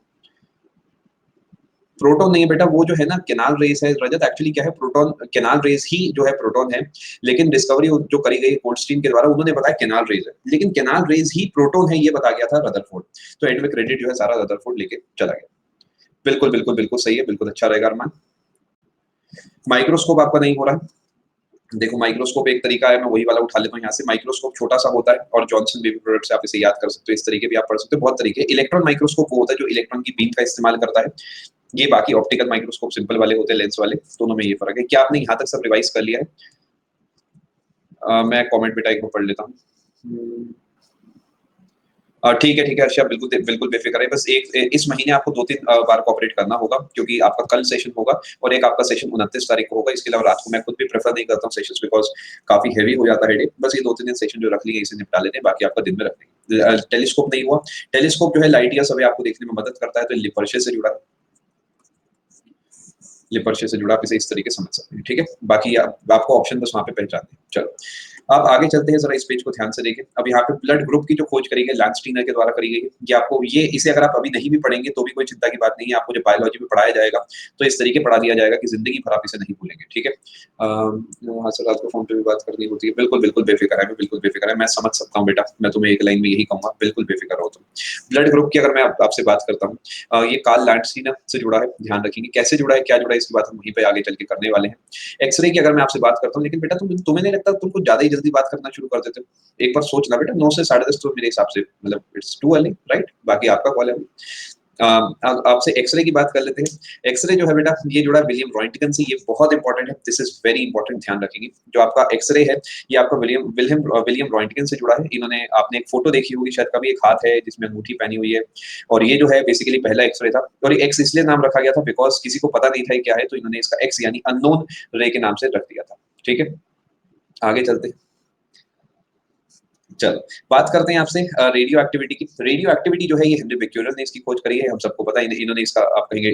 प्रोटॉन नहीं है बेटा, वो जो है ना केनाल रेस है रजत, एक्चुअली क्या है, प्रोटॉन केनाल रेस ही जो है प्रोटॉन है, लेकिन डिस्कवरी जो करी गई गोल्डस्टीन के द्वारा, उन्होंने बताया केनाल रेस है, लेकिन केनाल रेस ही प्रोटॉन है ये बता गया था रदरफोर्ड। तो एंड में क्रेडिट जो है सारा रदरफोर्ड लेके चला गया। बिल्कुल बिल्कुल बिल्कुल सही है, बिल्कुल अच्छा रहेगा अरमान। माइक्रोस्कोप आपका नहीं हो रहा है, देखो माइक्रोस्कोप एक तरीका है, मैं वही वाला उठा लेता हूँ यहाँ से। माइक्रोस्कोप छोटा सा होता है, और जॉनसन बेबी प्रोडक्ट से आप इसे याद कर सकते हो, इस तरीके भी आप पढ़ सकते हो, बहुत तरीके। इलेक्ट्रॉन माइक्रोस्कोप वो होता है जो इलेक्ट्रॉन की बीम का इस्तेमाल करता है, ये बाकी ऑप्टिकल माइक्रोस्कोप सिंपल वाले होते हैं, लेंस वाले, दोनों में ये फर्क है। क्या आपने यहाँ तक सब रिवाइज कर लिया है? मैं कमेंट बेटा एक बार पढ़ लेता हूँ। ठीक है अर्षा, बिल्कुल बिल्कुल बेफिक्र है। बस एक इस महीने आपको 2-3 बार कोऑपरेट करना होगा, क्योंकि आपका कल सेशन होगा और एक आपका सेशन 29 तारीख को होगा। इसके अलावा रात को मैं खुद भी प्रेफर नहीं करता हूँ सेशंस, बिकॉज काफी हैवी हो जाता है डे। बस ये 2-3 दिन सेशन जो रख लिए इसे निपटा लेते हैं, बाकी आपका दिन में रख लेंगे। टेलीस्कोप नहीं हुआ, टेलीस्कोप जो है लाइट ईयर्स अवे आपको देखने में मदद करता है, तो लिपर्शे से जुड़ा है, लिपर्शे से जुड़ा, आप इसे इस तरीके से समझ सकते हैं। ठीक है, बाकी आपको ऑप्शन बस वहां पे पहचानते हैं। चलो अब आगे चलते हैं, जरा इस पेज को ध्यान से देखें। अब यहाँ पे ब्लड ग्रुप की जो खोज करी गई लैंडस्टीनर के द्वारा करी गई है, ये आपको इसे अगर आप अभी नहीं भी पढ़ेंगे तो भी कोई चिंता की बात नहीं है, आपको जब बायोलॉजी में पढ़ाया जाएगा तो इस तरीके पढ़ा दिया जाएगा कि जिंदगी भर आप इसे नहीं भूलेंगे। ठीक है, हाँ सर रात को फोन पे भी बात करनी होती है, बिल्कुल बिल्कुल बेफिक्र है, बिल्कुल बेफिक्र है, मैं समझ सकता हूँ बेटा, मैं तुम्हें एक लाइन में यही कहूंगा, बिल्कुल बेफिक्र हो तुम। ब्लड ग्रुप की अगर मैं आपसे बात करता हूँ, ये कार्ल लैंडस्टीनर से जुड़ा है, ध्यान रखेंगे कैसे जुड़ा है, क्या जुड़ा है, इसकी बात हम वहीं पे आगे चल के करने वाले हैं। एक्सरे की अगर मैं आपसे बात करता हूँ, लेकिन बेटा तुम्हें नहीं लगता तुम कुछ ज्यादा ही जल्दी बात करना शुरू कर देते हो? एक बार सोचना बेटा, 9 से 10:30 तो मेरे हिसाब से मतलब इट्स टू अर्ली, राइट? बाकी आपका कॉल है। आपसे एक्सरे की बात कर लेते हैं। एक्सरे जो है बेटा, ये जुड़ा है विलियम रॉन्टिगन से, ये बहुत इंपॉर्टेंट है, दिस इज वेरी इंपॉर्टेंट, ध्यान रखेंगे। जो आपका एक्सरे है ये आपका विलियम रॉन्टिगन से जुड़ा है। इन्होंने, आपने एक फोटो देखी होगी शायद कभी, एक हाथ है जिसमें अंगूठी पहनी हुई है, और ये जो है बेसिकली पहला एक्सरे था, और ये एक्स इसलिए नाम रखा गया था बिकॉज किसी को पता नहीं था क्या है, तो इन्होंने इसका एक्स यानी अननोन रे के नाम से रख दिया था। ठीक है, आगे चलते हैं। चलो बात करते हैं आपसे रेडियो एक्टिविटी की। रेडियो एक्टिविटी जो है ये हेनरी बेक्यूरेल ने इसकी खोज करी है, हम सबको पता है, इन्होंने इसका आप कहेंगे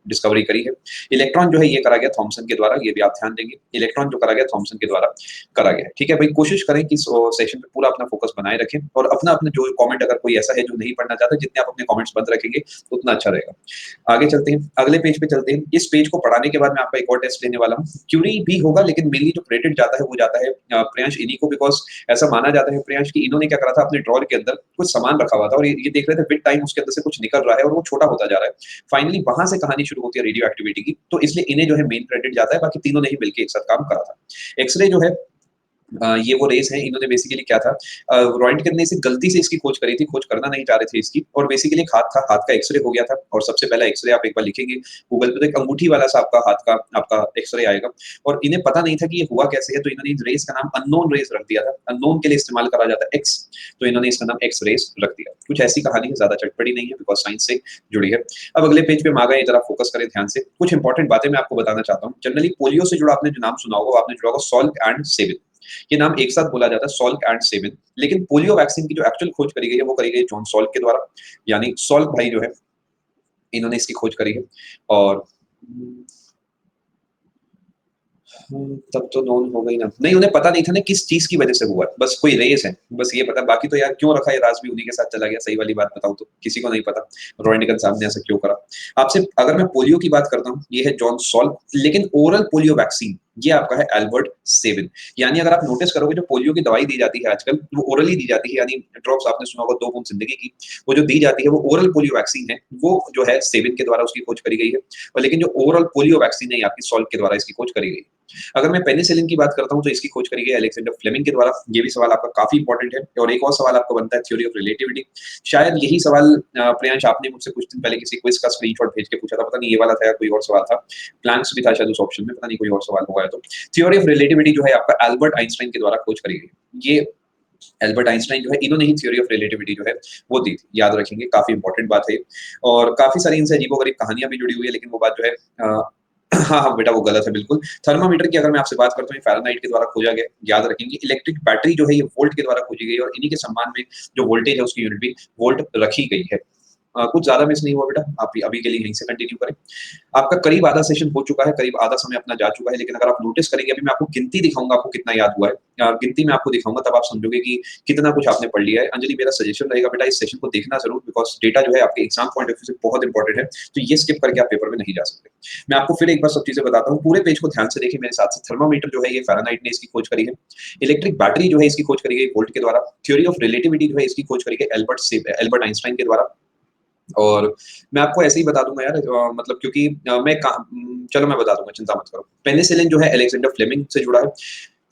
डिस्कवरी करी है। इलेक्ट्रॉन जो है ये करा गया थॉमसन के द्वारा, ये भी आप ध्यान देंगे, इलेक्ट्रॉन जो करा गया थॉमसन के द्वारा करा गया है। ठीक है भाई, कोशिश करें कि सेशन पे पूरा अपना फोकस बनाए रखें, और अपना अपना जो कमेंट अगर कोई ऐसा है जो नहीं पढ़ना चाहता, जितने आप अपने कमेंट्स बंद रखेंगे उतना अच्छा रहेगा। आगे चलते हैं, अगले पेज पे चलते हैं। इस पेज को पढ़ाने के बाद मैं आपका एक और टेस्ट लेने वाला हूँ, क्यूरी भी होगा, लेकिन मेनली जो क्रेडिट जाता है वो जाता है प्रियांश इन्हीं को, बिकॉज ऐसा माना जाता है प्रियांश की इन्होंने क्या करा था, अपने ड्रॉर के अंदर कुछ सामान रखा हुआ था, और ये देख रहे थे विद टाइम उसके अंदर से कुछ निकल रहा है और वो छोटा होता जा रहा है। फाइनली वहां से कहानी शुरू होती है रेडियो एक्टिविटी की, तो इसलिए इन्हें जो है मेन क्रेडिट जाता है, बाकी तीनों ने ही मिलकर एक साथ काम करा था। एक्सरे जो है ये वो रेस है, इन्होंने बेसिकली क्या था, रॉन्टिगन ने इसे गलती से इसकी खोज करी थी, खोज करना नहीं चाह रहे थे इसकी, और बेसिकली एक हाथ था, हाथ का एक्सरे हो गया था, और सबसे पहला एक्सरे आप एक बार लिखेंगे गूगल पे तो एक अंगूठी वाला सा आपका हाथ का आपका एक्सरे आएगा, और इन्हें पता नहीं था कि ये हुआ कैसे है, तो इन्होंने इस रेस का नाम अननोन रेस रख दिया था। अननोन के लिए इस्तेमाल करा जाता है एक्स, तो इन्होंने इसका नाम एक्स रेस रख दिया। कुछ ऐसी कहानी है, ज्यादा चटपटी नहीं है, बिकॉज साइंस से जुड़ी है। अब अगले पेज पे हम आ गए, जरा फोकस करें ध्यान से, कुछ इंपॉर्टेंट बातें मैं आपको बताना चाहता हूँ। जनरली पोलियो से जुड़ा आपने जो नाम सुना होगा, आपने जुड़ा होगा सॉल्क एंड सेविल। ये नाम एक साथ बोला जाता है, सॉल्क एंड सेवन। लेकिन पोलियो वैक्सीन की जो एक्चुअल खोज करी गई है वो करी गई जॉन सॉल्क के द्वारा, यानी सॉल्क भाई जो है इन्होंने इसकी खोज करी है। और तब तो नोन हो गई ना, नहीं उन्हें पता नहीं था ना किस चीज की वजह से हुआ है, बस कोई रेस है, बस ये पता। बाकी तो यार क्यों रखा, ये राज भी उन्हीं के साथ चला गया, सही वाली बात बताऊं तो किसी को नहीं पता रॉयनिकन साहब ने ऐसा क्यों करा। आपसे अगर मैं पोलियो की बात करता हूँ, ये है जॉन सॉल्क, लेकिन ओरल पोलियो वैक्सीन ये आपका है एल्बर्ट सेविन। यानी अगर आप नोटिस करोगे जो पोलियो की दवाई दी जाती है आजकल वो ओरली दी जाती है, यानी ड्रॉप्स आपने सुना होगा 2 बूंद जिंदगी की, वो जो दी जाती है वो ओरल पोलियो वैक्सीन है, वो जो है सेविन के द्वारा उसकी खोज करी गई है। और लेकिन जो ओरल पोलियो वैक्सीन है ये आपकी सॉल्क के द्वारा इसकी खोज करी गई। अगर मैं पेनिसिलिन की बात करता हूं तो इसकी खोज करी गई अलेक्जेंडर फ्लेमिंग के द्वारा। ये भी सवाल आपका काफी इंपॉर्टेंट है। और एक और सवाल आपको बनता है थ्योरी ऑफ रिलेटिविटी। शायद यही सवाल प्रियांश आपने मुझसे कुछ दिन पहले किसी क्विज का स्क्रीनशॉट भेज के पूछा था, पता नहीं ये वाला था या कोई और सवाल था, प्लैंक्स भी था शायद उस ऑप्शन में, पता नहीं कोई और सवाल होगा। तो थ्योरी ऑफ रिलेटिविटी जो है आपका एल्बर्ट आइंस्टाइन के द्वारा खोज करी गई। ये एल्बर्ट आइंस्टाइन जो है इन्होंने ही थ्योरी ऑफ रिलेटिविटी जो है वो दी थी, याद रखेंगे, काफी इंपॉर्टेंट बात है। और काफी सारी इनसे अजीबोगरीब कहानियां भी जुड़ी हुई है, लेकिन वो बात जो है हाँ हाँ बेटा वो गलत है बिल्कुल। थर्मामीटर की अगर मैं आपसे बात करता हूँ फ़ारेनहाइट के द्वारा खोजा गया, याद रखेंगे। इलेक्ट्रिक बैटरी जो है ये वोल्ट के द्वारा खोजी गई और इन्हीं के सम्मान में जो वोल्टेज है उसकी यूनिट भी वोल्ट रखी गई है। कुछ ज्यादा मिस नहीं हुआ बेटा, आप अभी के लिए यहीं से कंटिन्यू करें। आपका करीब आधा सेशन हो चुका है, करीब आधा समय अपना जा चुका है, लेकिन अगर आप नोटिस करेंगे अभी मैं आपको गिनती दिखाऊंगा आपको कितना याद हुआ है। गिनती में आपको दिखाऊंगा तब आप समझोगे कि कितना कुछ आपने पढ़ लिया है। अंजलि मेरा सजेशन रहेगा बेटा इस सेशन को देखना जरूर, बिकॉज डेटा जो है आपके एग्जाम पॉइंट ऑफ व्यू से बहुत इंपॉर्टेंट है, तो ये स्किप करके आप पेपर में नहीं जा सकते। मैं आपको फिर एक बार सब चीजें बताता हूँ, पूरे पेज को ध्यान से देखिए मेरे साथ से। थर्मामीटर जो है ये फ़ारेनहाइट ने इसकी खोज करी है। इलेक्ट्रिक बैटरी जो है इसकी खोज करी गई वोल्ट के द्वारा। थ्योरी ऑफ रिलेटिविटी जो है इसकी खोज करी गई एल्बर्ट आइंस्टाइन के द्वारा। और मैं आपको ऐसे ही बता दूंगा यार, मतलब क्योंकि चलो मैं बता दूंगा, चिंता मत करो। पेनिसिलिन जो है अलेक्जेंडर फ्लेमिंग से जुड़ा है।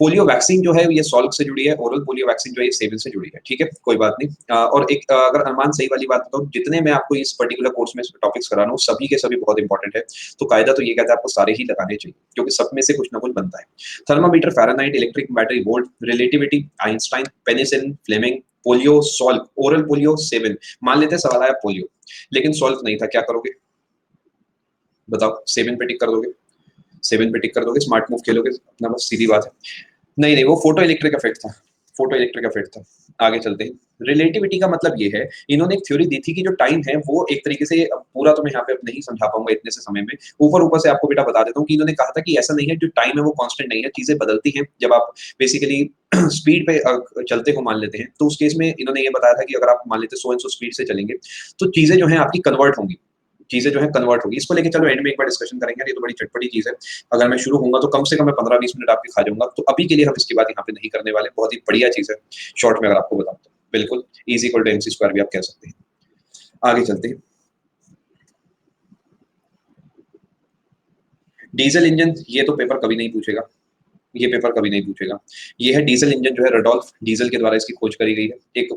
पोलियो वैक्सीन जो है ये सॉल्क से जुड़ी है, ओरल पोलियो वैक्सीन जो है ये सेवन से जुड़ी है। ठीक है, कोई बात नहीं। और एक अगर अनुमान सही वाली बात बताऊं, जितने मैं आपको इस पर्टिकुलर कोर्स में टॉपिक्स करा रहा हूँ सभी के सभी बहुत इंपॉर्टेंट है। तो कायदा तो ये कहता है आपको सारे ही लगाने चाहिए, क्योंकि सब में से कुछ ना कुछ बनता है। Thermometer Fahrenheit, electric battery volt, relativity Einstein, penicillin Fleming, polio Salk, oral polio सेवन। मान लेते हैं सवाल आया पोलियो, लेकिन सॉल्व नहीं था, क्या करोगे बताओ? सेवन पे टिक कर दोगे? सेवन पे टिक कर दोगे, स्मार्ट मूव खेलोगे अपना, बस सीधी बात है। नहीं नहीं, वो फोटो इलेक्ट्रिक इफेक्ट था, फोटो इलेक्ट्रिक इफेक्ट था। आगे चलते हैं। रिलेटिविटी का मतलब ये है, इन्होंने एक थ्योरी दी थी कि जो टाइम है वो एक तरीके से, अब पूरा तो मैं यहाँ पे नहीं समझा पाऊंगा इतने से समय में, ऊपर ऊपर से आपको बेटा बता देता हूँ कि इन्होंने कहा था कि ऐसा नहीं है, जो टाइम है वो कांस्टेंट नहीं है, चीजें बदलती हैं। जब आप बेसिकली स्पीड पे चलते हो मान लेते हैं, तो उस केस में इन्होंने ये बताया था कि अगर आप मान लेते सो एंड सो स्पीड से चलेंगे तो चीजें जो है आपकी कन्वर्ट होंगी, चीजें जो है कन्वर्ट होगी। इसको लेके चलो एंड में एक बार डिस्कशन करेंगे, ये तो बड़ी चटपटी चीज है। अगर मैं शुरू होऊंगा तो कम से कम मैं 15-20 मिनट आपके खा जाऊंगा, तो अभी के लिए हम इसकी बात यहाँ पे नहीं करने वाले। बहुत ही बढ़िया चीज है, शॉर्ट में अगर आपको बताऊं तो बिल्कुल is equal to MC square भी आप कह सकते हैं। आगे चलते हैं। डीजल इंजन, ये तो पेपर कभी नहीं पूछेगा, ये पेपर कभी नहीं पूछेगा। ये है डीजल इंजन जो है रडोल्फ डीजल के द्वारा इसकी खोज करी गई है। एक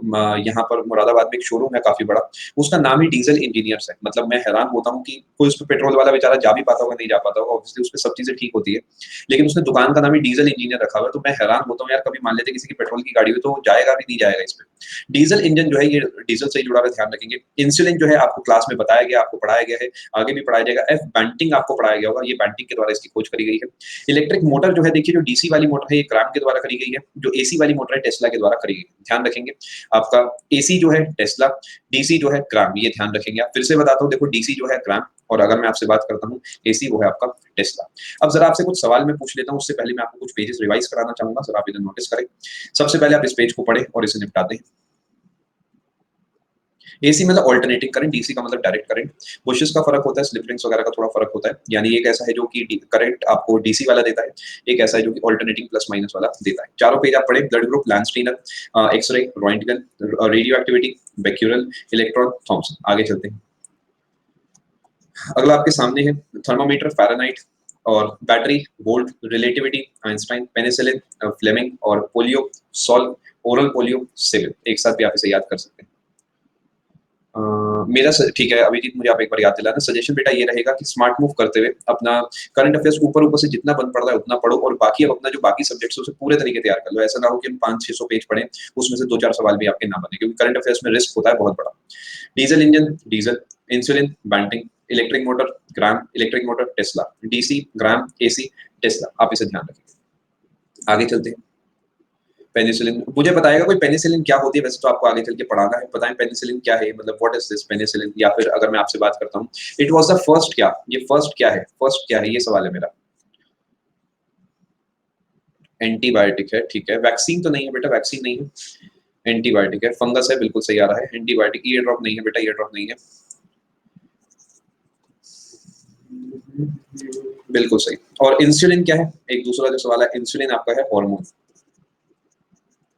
यहाँ पर मुरादाबाद में एक शोरूम है काफी बड़ा, उसका नाम ही डीजल इंजीनियर्स है। मतलब मैं हैरान होता हूँ कि कोई उस पर पेट्रोल वाला बेचारा जा भी पाता होगा नहीं जा पाता होगा, ऑब्वियसली उस पर सब चीजें ठीक होती है, लेकिन उसने दुकान का नाम ही डीजल इंजीनियर रखा हुआ है। तो मैं हैरान होता हूँ यार, कभी मान लेते किसी की पेट्रोल की गाड़ी हुई तो जाएगा भी नहीं जाएगा इस पे। डीजल इंजन जो है ये डीजल से ही जुड़ा हुआ, ध्यान रखेंगे। इंसुलिन जो है आपको क्लास में बताया गया, आपको पढ़ाया गया है, आगे भी पढ़ाया जाएगा। एफ बैंटिंग आपको पढ़ाया गया होगा, ये बैंटिंग के द्वारा इसकी खोज करी गई है। इलेक्ट्रिक मोटर जो है देखिए, जो डीसी वाली मोटर है ये ग्राम के द्वारा करी गई है, जो एसी वाली मोटर है टेस्ला के द्वारा करी गई है। ध्यान रखेंगे आपका, एसी जो है टेस्ला, डीसी जो है ग्राम, ये ध्यान रखेंगे आप। फिर से बताता हूँ, देखो डीसी जो है ग्राम, और अगर मैं आपसे बात करता हूँ एसी वो है आपका टेस्ला। अब जरा आपसे कुछ सवाल मैं पूछ लेता हूँ, उससे पहले मैं आपको कुछ पेजेस रिवाइज कराना चाहूंगा, जरा आप इधर नोटिस करें। सबसे पहले आप इस पेज को पढ़ें और इसे निपटा दें। एसी मतलब ऑल्टरनेटिंग करंट, डीसी का मतलब डायरेक्ट करंट। बुशेस का फर्क होता है, स्लिप रिंग्स वगैरह का थोड़ा फर्क होता है। यानी एक ऐसा है जो कि करंट आपको डीसी वाला देता है, एक ऐसा है जो कि ऑल्टरनेटिंग प्लस माइनस वाला देता है। चारों पेज आप पढ़े। Blood group Landsteiner, X-ray, Roentgen, radioactivity, Becquerel, electron, Thomson. आगे चलते हैं। अगला आपके सामने है थर्मामीटर फ़ारेनहाइट, और battery volt, relativity Einstein, penicillin Fleming, और polio Salk, oral polio Sabin. एक साथ भी आप इसे याद कर सकते हैं। मेरा ठीक है अभिजीत, मुझे आप एक बार याद दिलाना। सजेशन बेटा ये रहेगा कि स्मार्ट मूव करते हुए अपना करंट अफेयर्स ऊपर ऊपर से जितना बन पड़ रहा है उतना पढ़ो, और बाकी अब अपना जो बाकी सब्जेक्ट्स है उसे पूरे तरीके तैयार कर लो। ऐसा ना हो कि हम 500-600 पेज पढ़ें, उसमें से 2-4 सवाल भी आपके ना बने, क्योंकि करंट अफेयर्स में रिस्क होता है बहुत बड़ा। Diesel engine Diesel, insulin Banting, electric motor Gramme, electric motor Tesla, DC Gramme, AC Tesla. आप इसे ध्यान रखें। आगे चलते हैं। पेनिसिलिन मुझे बताएगा कोई पेनिसिलिन क्या होती है? वैसे तो आपको आगे चल के पढ़ाना है, बताएं पेनिसिलिन क्या है, मतलब व्हाट इज दिस पेनिसिलिन? या फिर अगर मैं आपसे बात करता हूँ, इट वाज द फर्स्ट क्या, ये फर्स्ट क्या है, फर्स्ट क्या है, ये सवाल है मेरा। एंटीबायोटिक है, ठीक है। वैक्सीन तो नहीं है बेटा, वैक्सीन नहीं है। एंटीबायोटिक है, फंगस है, बिल्कुल सही आ रहा है। एंटीबायोटिक, ईयर ड्रॉप नहीं है बेटा, ईयर ड्रॉप नहीं है, बिल्कुल सही। और इंसुलिन क्या है? एक दूसरा जो सवाल है, इंसुलिन आपका है हार्मोन,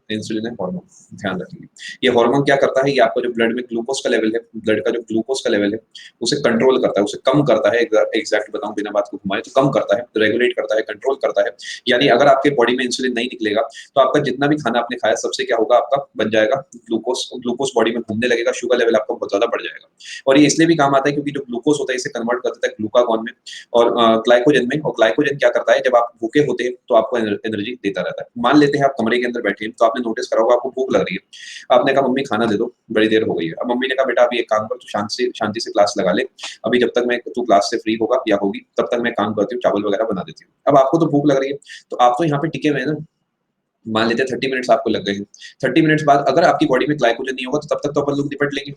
इंसुलिन है हार्मोन, ध्यान रखिए। ये हार्मोन क्या करता है, ये आपका जो ब्लड में ग्लूकोज का लेवल है, ब्लड का जो ग्लूकोज का लेवल है उसे कंट्रोल करता है, उसे कम करता है। एग्जैक्ट बताऊं बिना बात को घुमाए तो कम करता है, रेगुलेट करता है, कंट्रोल करता है। यानी अगर आपके बॉडी में इंसुलिन नहीं निकलेगा तो आपका जितना भी खाना आपने खाया सबसे क्या होगा, आपका बन जाएगा ग्लूकोज, ग्लूकोज बॉडी में घूमने लगेगा, शुगर लेवल आपका बहुत ज्यादा बढ़ जाएगा। और ये इसलिए भी काम आता है क्योंकि जो ग्लूकोज होता है इसे कन्वर्ट कर देता है ग्लूकागॉन में और ग्लाइकोजन में। और ग्लाइकोजन क्या करता है, जब आप भूखे होते हैं तो आपको एनर्जी देता रहता है। मान लेते हैं आप कमरे के अंदर बैठे हैं, तो आपने नोटिस करा होगा आपको भूख लग रही है, आपने कहा मम्मी खाना दे दो, बड़ी देर हो गई है। अब मम्मी ने कहा बेटा अभी एक काम कर, तू शांति से क्लास लगा ले, अभी जब तक मैं तू क्लास से फ्री होगा या होगी तब तक मैं काम करती हूँ, चावल वगैरह बना देती हूँ। अब आपको तो भूख लग रही है, तो आप तो यहाँ पे टिके हुए हैं ना। मान लेते हैं 30 मिनट्स आपको लग गए हैं, 30 मिनट्स बाद अगर आपकी बॉडी में ग्लाइकोजन नहीं होगा तो तब तक तो अपन लोग निपट लेंगे,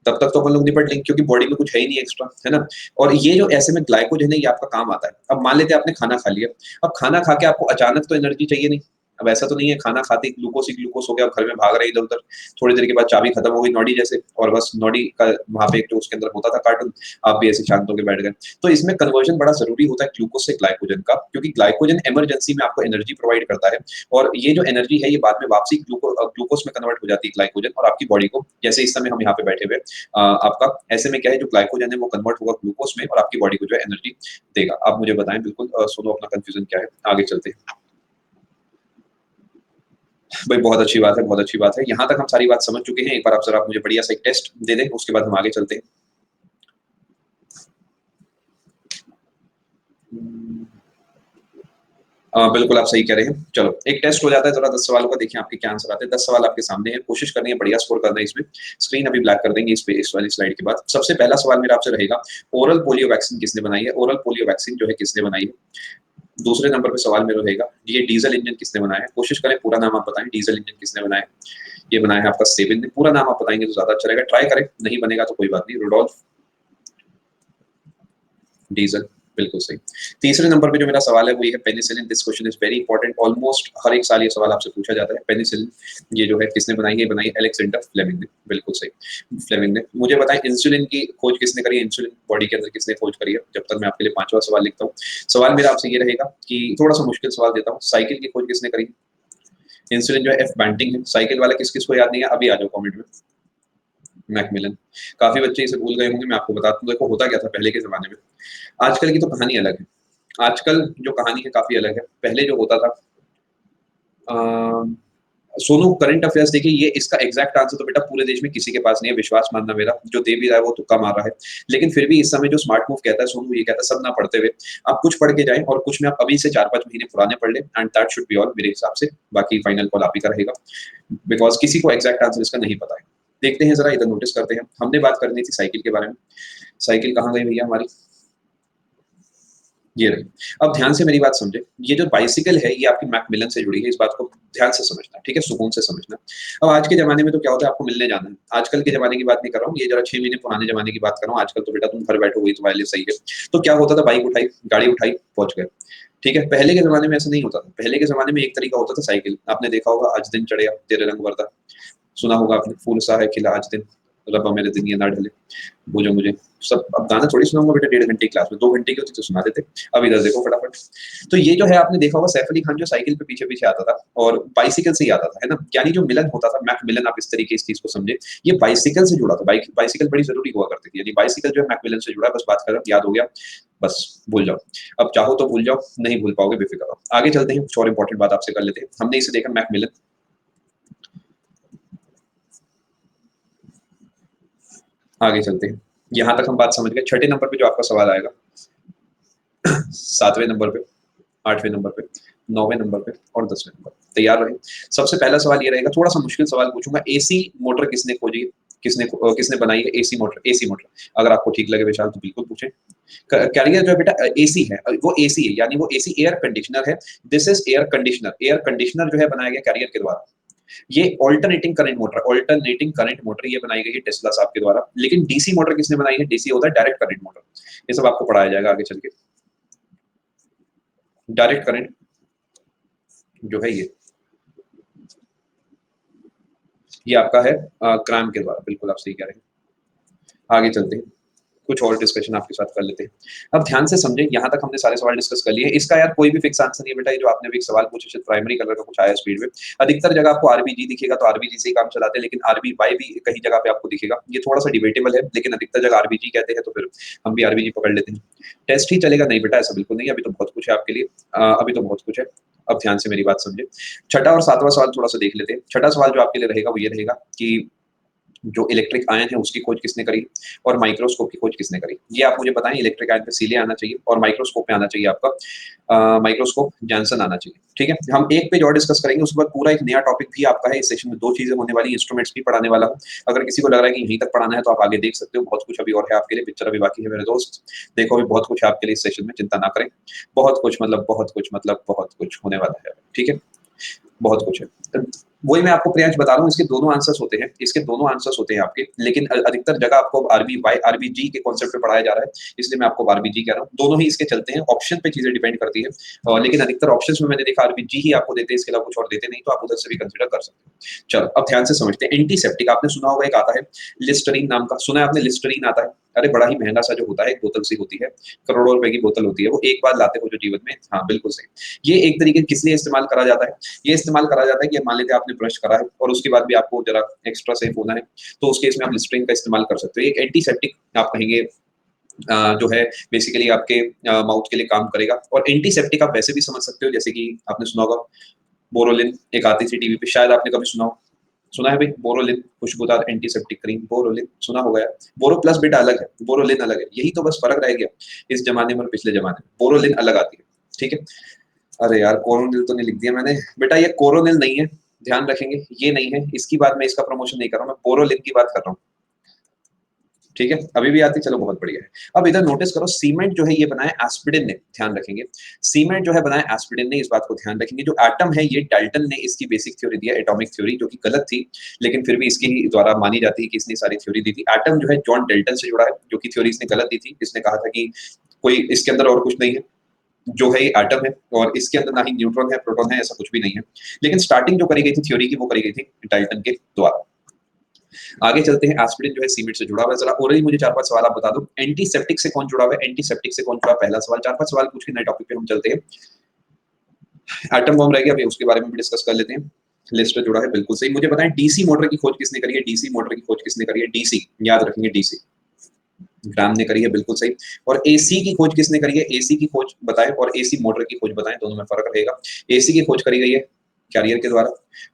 तब तक तो अपन लोग निपट लेंगे क्योंकि बॉडी में कुछ है ही नहीं एक्स्ट्रा, है ना। और ये जो ऐसे में ग्लाइकोजन है ये आपका काम आता है। अब मान लेते हैं आपने खाना खा लिया, अब खाना खा के आपको अचानक तो एनर्जी चाहिए नहीं। अब ऐसा तो नहीं है खाना खाते ग्लूकोज ही ग्लूकोज हो गया, अब घर में भाग रहे इधर उधर, थोड़ी देर के बाद चाबी खत्म हो गई नॉडी जैसे, और बस नॉडी का वहां पे एक जो उसके अंदर होता था कार्टून, आप भी ऐसे शांत होकर बैठ गए। तो इसमें कन्वर्जन बड़ा जरूरी होता है ग्लूकोज से ग्लाइकोजन का, क्योंकि ग्लाइकोजन इमरजेंसी में आपको एनर्जी प्रोवाइड करता है। और ये जो एनर्जी है ये बाद में वापसी ग्लूकोज में कन्वर्ट हो जाती है ग्लाइकोजन, और आपकी बॉडी को, जैसे इस समय हम यहाँ पे बैठे हुए आपका ऐसे में क्या है, जो ग्लाइकोजन है वो कन्वर्ट होगा ग्लूकोज में और आपकी बॉडी को जो है एनर्जी देगा। आप मुझे बताएं बिल्कुल, सुनो अपना कंफ्यूजन क्या है, आगे चलते हैं। भाई बहुत अच्छी बात है, बहुत अच्छी बात है, यहाँ तक हम सारी बात समझ चुके हैं। एक बार आप जरा मुझे बढ़िया सा एक टेस्ट दे दें, उसके बाद हम आगे चलते हैं। बिल्कुल आप सही कह रहे हैं। चलो एक टेस्ट हो जाता है, जरा 10 सवालों का देखिए आपके क्या आंसर आते हैं। 10 सवाल आपके सामने है, कोशिश करनी है बढ़िया स्कोर करना है इसमें। स्क्रीन अभी ब्लैक कर देंगे इस पे, इस वाली स्लाइड के बाद। सबसे पहला सवाल मेरा आपसे रहेगा, ओरल पोलियो वैक्सीन किसने बनाई है? ओरल पोलियो वैक्सीन जो है किसने बनाई है? दूसरे नंबर पे सवाल मेरा रहेगा, ये डीजल इंजन किसने बनाया है? कोशिश करें पूरा नाम आप बताएं, डीजल इंजन किसने बनाया है? ये बनाया है आपका सेबिन ने। पूरा नाम आप बताएंगे तो ज्यादा अच्छा रहेगा, ट्राई करें, नहीं बनेगा तो कोई बात नहीं। रुडोल्फ डीजल, बिल्कुल सही। तीसरे नंबर पे जो मेरा सवाल है वो ये है, penicillin. This question is very important, almost हर एक साल ये सवाल आपसे पूछा जाता है। पेनिसिलिन ये जो है किसने बनाई है? बनाई अलेक्जेंडर फ्लेमिंग ने, बिल्कुल सही, फ्लेमिंग ने। मुझे बताएं इंसुलिन की खोज किसने करी है? इंसुलिन बॉडी के अंदर किसने खोज करी है? जब तक मैं आपके लिए पांचवा सवाल लिखता हूँ। सवाल मेरा आपसे ये रहेगा कि थोड़ा सा मुश्किल सवाल देता हूँ, साइकिल की खोज किसने करी? इंसुलिन जो है एफ बैंटिंग है। साइकिल वाला किस किस को याद नहीं है? अभी आ जाओ कमेंट में। मैकमिलन। काफी बच्चे इसे भूल गए होंगे, मैं आपको बताता हूँ। देखो होता क्या था पहले के जमाने में, आजकल की तो कहानी अलग है। आजकल जो कहानी है काफी अलग है। पहले जो होता था, सोनू करंट अफेयर्स देखिए, ये इसका एग्जैक्ट आंसर तो बेटा पूरे देश में किसी के पास नहीं है, विश्वास मानना मेरा। जो दे भी रहा है वो तुक्का मार रहा है, लेकिन फिर भी इस समय जो स्मार्ट मूव कहता है सोनू, ये कहता है सब ना पढ़ते हुए आप कुछ पढ़ के जाएं, और कुछ में आप अभी से 4-5 महीने पुराने पढ़ लें, and that should be all मेरे हिसाब से। बाकी फाइनल कॉल आप ही का रहेगा, बिकॉज किसी को एग्जैक्ट आंसर इसका नहीं पता है। देखते हैं जरा इधर, नोटिस करते हैं। हमने बात करनी थी साइकिल के बारे में। साइकिल कहाँ गई भैया हमारी? ये रही। अब ध्यान से मेरी बात समझे, ये जो बाइसिकल है ये आपकी मैकमिलन से जुड़ी है, इस बात को ध्यान से समझना, ठीक है, सुकून से समझना। अब आज के जमाने में तो क्या होता है, आपको मिलने जाना है। आजकल के जमाने की बात नहीं कर रहा हूँ, ये जरा 6 महीने पुराने जमाने की बात कर रहा हूँ। आजकल तो बेटा तुम घर बैठो, वही तुम्हारे लिए सही है। तो क्या होता था, बाइक उठाई, गाड़ी उठाई, पहुंच गए, ठीक है। पहले के जमाने में ऐसा नहीं होता था। पहले के जमाने में एक तरीका होता था साइकिल, आपने देखा होगा, आज दिन चढ़िया तेरे रंग वर्दा, सुना होगा आपने, फूल सा है खिला आज दिन, रब्बा मेरे दिन ये ना ढले, बूझो मुझे। सब अब गाना थोड़ी सुनाऊंगा बेटा 1.5 घंटे की क्लास में, 2 घंटे की होती तो सुना देते। अब इधर देखो फटाफट। तो ये जो है आपने देखा होगा, सैफ अली खान जो साइकिल पे पीछे पीछे आता था और बाइसिकल से ही आता था, है ना। यानी जो मिलन होता था, मैकमिलन, आप इस तरीके इस चीज को समझे, ये बाइसिकल से जुड़ा था। बाइसिकल बड़ी जरूरी हुआ करती थी, यानी बाइसिकल जो है मैकमिलन से जुड़ा है। बस बात कर, याद हो गया, बस भूल जाओ। अब चाहो तो भूल जाओ, नहीं भूल पाओगे, बेफिक्र रहो। आगे चलते हैं, कुछ और इंपॉर्टेंट बात आपसे कर लेते हैं। हमने इसे देखा मैकमिलन, आगे चलते हैं। यहाँ तक हम बात समझ गए। छठे नंबर पे जो आपका सवाल आएगा, 7वें नंबर पे, 8वें नंबर पे, 9वें नंबर पे और 10वें नंबर पे, तैयार रहे। सबसे पहला सवाल ये रहेगा, थोड़ा सा मुश्किल सवाल पूछूंगा, एसी मोटर किसने खोजी, किसने बनाई है एसी मोटर? एसी मोटर अगर आपको ठीक लगे विशाल तो बिल्कुल पूछें। कैरियर जो है बेटा एसी है, वो एसी है, यानी वो एसी एयर कंडीशनर है। This is air conditioner. Air conditioner जो है बनाया गया कैरियर के द्वारा। ये ऑल्टरनेटिंग करंट मोटर ये बनाई गई है टेस्ला साहब के द्वारा। लेकिन डीसी मोटर किसने बनाई है? डीसी होता है डायरेक्ट करंट मोटर। ये सब आपको पढ़ाया जाएगा आगे चल के। डायरेक्ट करंट जो है ये आपका है क्राम के द्वारा। बिल्कुल आप सही कह रहे हैं। आगे चलते हैं, कुछ और डिस्कशन आपके साथ कर लेते हैं। अब ध्यान से समझे, यहाँ तक हमने सारे सवाल डिस्कस कर लिए। इसका यार कोई भी फिक्स आंसर नहीं है बेटा। ये जो आपने भी एक सवाल पूछा शायद प्राइमरी कलर का कुछ आया स्पीड में, अधिकतर जगह आपको आरबीजी दिखेगा तो आरबीजी से ही काम चलाते हैं, लेकिन आरबीवाई भी कहीं जगह पे आपको दिखेगा। ये थोड़ा सा डिबेटेबल है, लेकिन अधिकतर जगह आरबीजी कहते हैं, तो फिर हम भी आरबीजी पकड़ लेते हैं। टेस्ट ही चलेगा? नहीं बेटा, ऐसा बिल्कुल नहीं है। अभी तो बहुत कुछ है आपके लिए, अभी तो बहुत कुछ है। अब ध्यान से मेरी बात समझे। छठा और सातवां सवाल थोड़ा सा देख लेते हैं। छठा सवाल जो आपके लिए रहेगा वो ये रहेगा कि जो इलेक्ट्रिक आयन है उसकी खोज किसने करी और माइक्रोस्कोप की खोज किसने करी। ये आप मुझे बताएं। इलेक्ट्रिक आयन पे सीले आना चाहिए और माइक्रोस्कोप पे आना चाहिए आपका माइक्रोस्कोप जैनसन आना चाहिए। ठीक है, हम एक पेज और डिस्कस करेंगे, उसके बाद पूरा एक नया टॉपिक भी आपका है। इस सेशन में 2 चीजें होने वाली, इंस्ट्रूमेंट्स भी पढ़ाने वाला हूं। अगर किसी को लग रहा है कि यहीं तक पढ़ाना है तो आप आगे देख सकते हो। बहुत कुछ अभी और है आपके लिए, पिक्चर अभी बाकी है मेरे दोस्त। देखो अभी बहुत कुछ है आपके लिए इस सेशन में, चिंता ना करें। बहुत कुछ मतलब बहुत कुछ होने वाला है। ठीक है, बहुत कुछ है। वही मैं आपको प्रियांश बता रहा हूँ, इसके दोनों आंसर्स होते हैं, इसके दोनों आंसर्स होते हैं आपके। लेकिन अधिकतर जगह आपको आरबीजी के कॉन्सेप्ट पे पढ़ाया जा रहा है, इसलिए मैं आपको आरबीजी कह रहा हूँ। दोनों ही इसके चलते हैं, ऑप्शन पे चीजें डिपेंड करती है। लेकिन अधिकतर ऑप्शंस में मैंने देखा आरबीजी ही आपको देते हैं, इसके अलावा कुछ और देते नहीं, तो आप उधर से भी कंसिडर कर सकते हैं। चलो अब ध्यान से समझते हैं। एंटीसेप्टिक आपने सुना होगा, एक आता है लिस्टरीन नाम का, सुना है आपने? लिस्टरीन आता है, अरे बड़ा ही महंगा सा जो होता है, एक बोतल सी होती है, करोड़ों रुपए की बोतल होती है, वो एक बार लाते हो जो जीवन में। हाँ बिल्कुल सही। ये एक तरीके किस लिए इस्तेमाल करा जाता है? ये इस्तेमाल करा जाता है कि मान लेते हैं आपने ब्रश करा है और उसके बाद भी आपको जरा एक्स्ट्रा सेफ होना है, तो उस केस में आप लिस्टरीन का इस्तेमाल कर सकते हो। एक एंटीसेप्टिक आप कहेंगे जो है बेसिकली आपके माउथ के लिए काम करेगा। और एंटीसेप्टिक आप वैसे भी समझ सकते हो, जैसे कि आपने सुना होगा बोरोलिन, एक आती थी टीवी पे, शायद आपने कभी सुना हो। सुना है भाई बोरोलिन, खुशबूदार एंटीसेप्टिक क्रीम बोरोलिन, सुना होगा यार। बोरो प्लस बेटा अलग है, बोरोलिन अलग है, यही तो बस फर्क रह गया इस जमाने में और पिछले जमाने में। बोरोलिन अलग आती है, ठीक है। अरे यार कोरोनिल तो नहीं लिख दिया मैंने बेटा, ये कोरोनिल नहीं है, ध्यान रखेंगे, ये नहीं है। इसकी बात मैं इसका प्रमोशन नहीं कर रहा हूँ, मैं बोरोलिन की बात कर रहा हूँ। ठीक है, अभी भी आती, चलो बहुत बढ़िया है। अब इधर नोटिस करो, सीमेंट जो है ये बनाया एस्पिरिन ने, ध्यान रखेंगे। सीमेंट जो है बनाया एस्पिरिन ने, इस बात को ध्यान रखेंगे। जो एटम है ये डाल्टन ने इसकी बेसिक थ्योरी दिया, एटॉमिक थ्योरी, जो कि गलत थी, लेकिन फिर भी इसकी द्वारा मानी जाती है कि इसने सारी थ्योरी दी थी। एटम जो है जॉन डाल्टन से जुड़ा है, जो कि थ्योरी इसने गलत दी थी। इसने कहा था कि कोई इसके अंदर और कुछ नहीं है, जो है एटम है और इसके अंदर ना ही न्यूट्रॉन है प्रोटॉन है, ऐसा कुछ भी नहीं है। लेकिन स्टार्टिंग जो करी गई थी थ्योरी की, वो करी गई थी डाल्टन के द्वारा। आगे चलते हैं। एस्पिरिन जो है सीमेंट से जुड़ा हुआ है। जरा और मुझे 4-5 सवाल आप बता दो, एंटीसेप्टिक से कौन जुड़ा हुआ है? एंटीसेप्टिक से कौन जुड़ा है? पहला सवाल। 4-5 सवाल पूछ के नए टॉपिक पे हम चलते हैं। एटम बम रह गया, अभी उसके बारे में भी डिस्कस कर लेते हैं। लिस्ट जुड़ा है, बिल्कुल सही। मुझे बताएं डीसी मोटर की खोज किसने करी है? डीसी मोटर की खोज किसने करी है? डीसी, याद रखेंगे डीसी, ग्राम ने करी है, बिल्कुल सही। और एसी की खोज किसने करी है? एसी की खोज बताएं और एसी मोटर की खोज बताएं, दोनों में फर्क रहेगा। एसी की खोज करी गई है कैरियर के द्वारा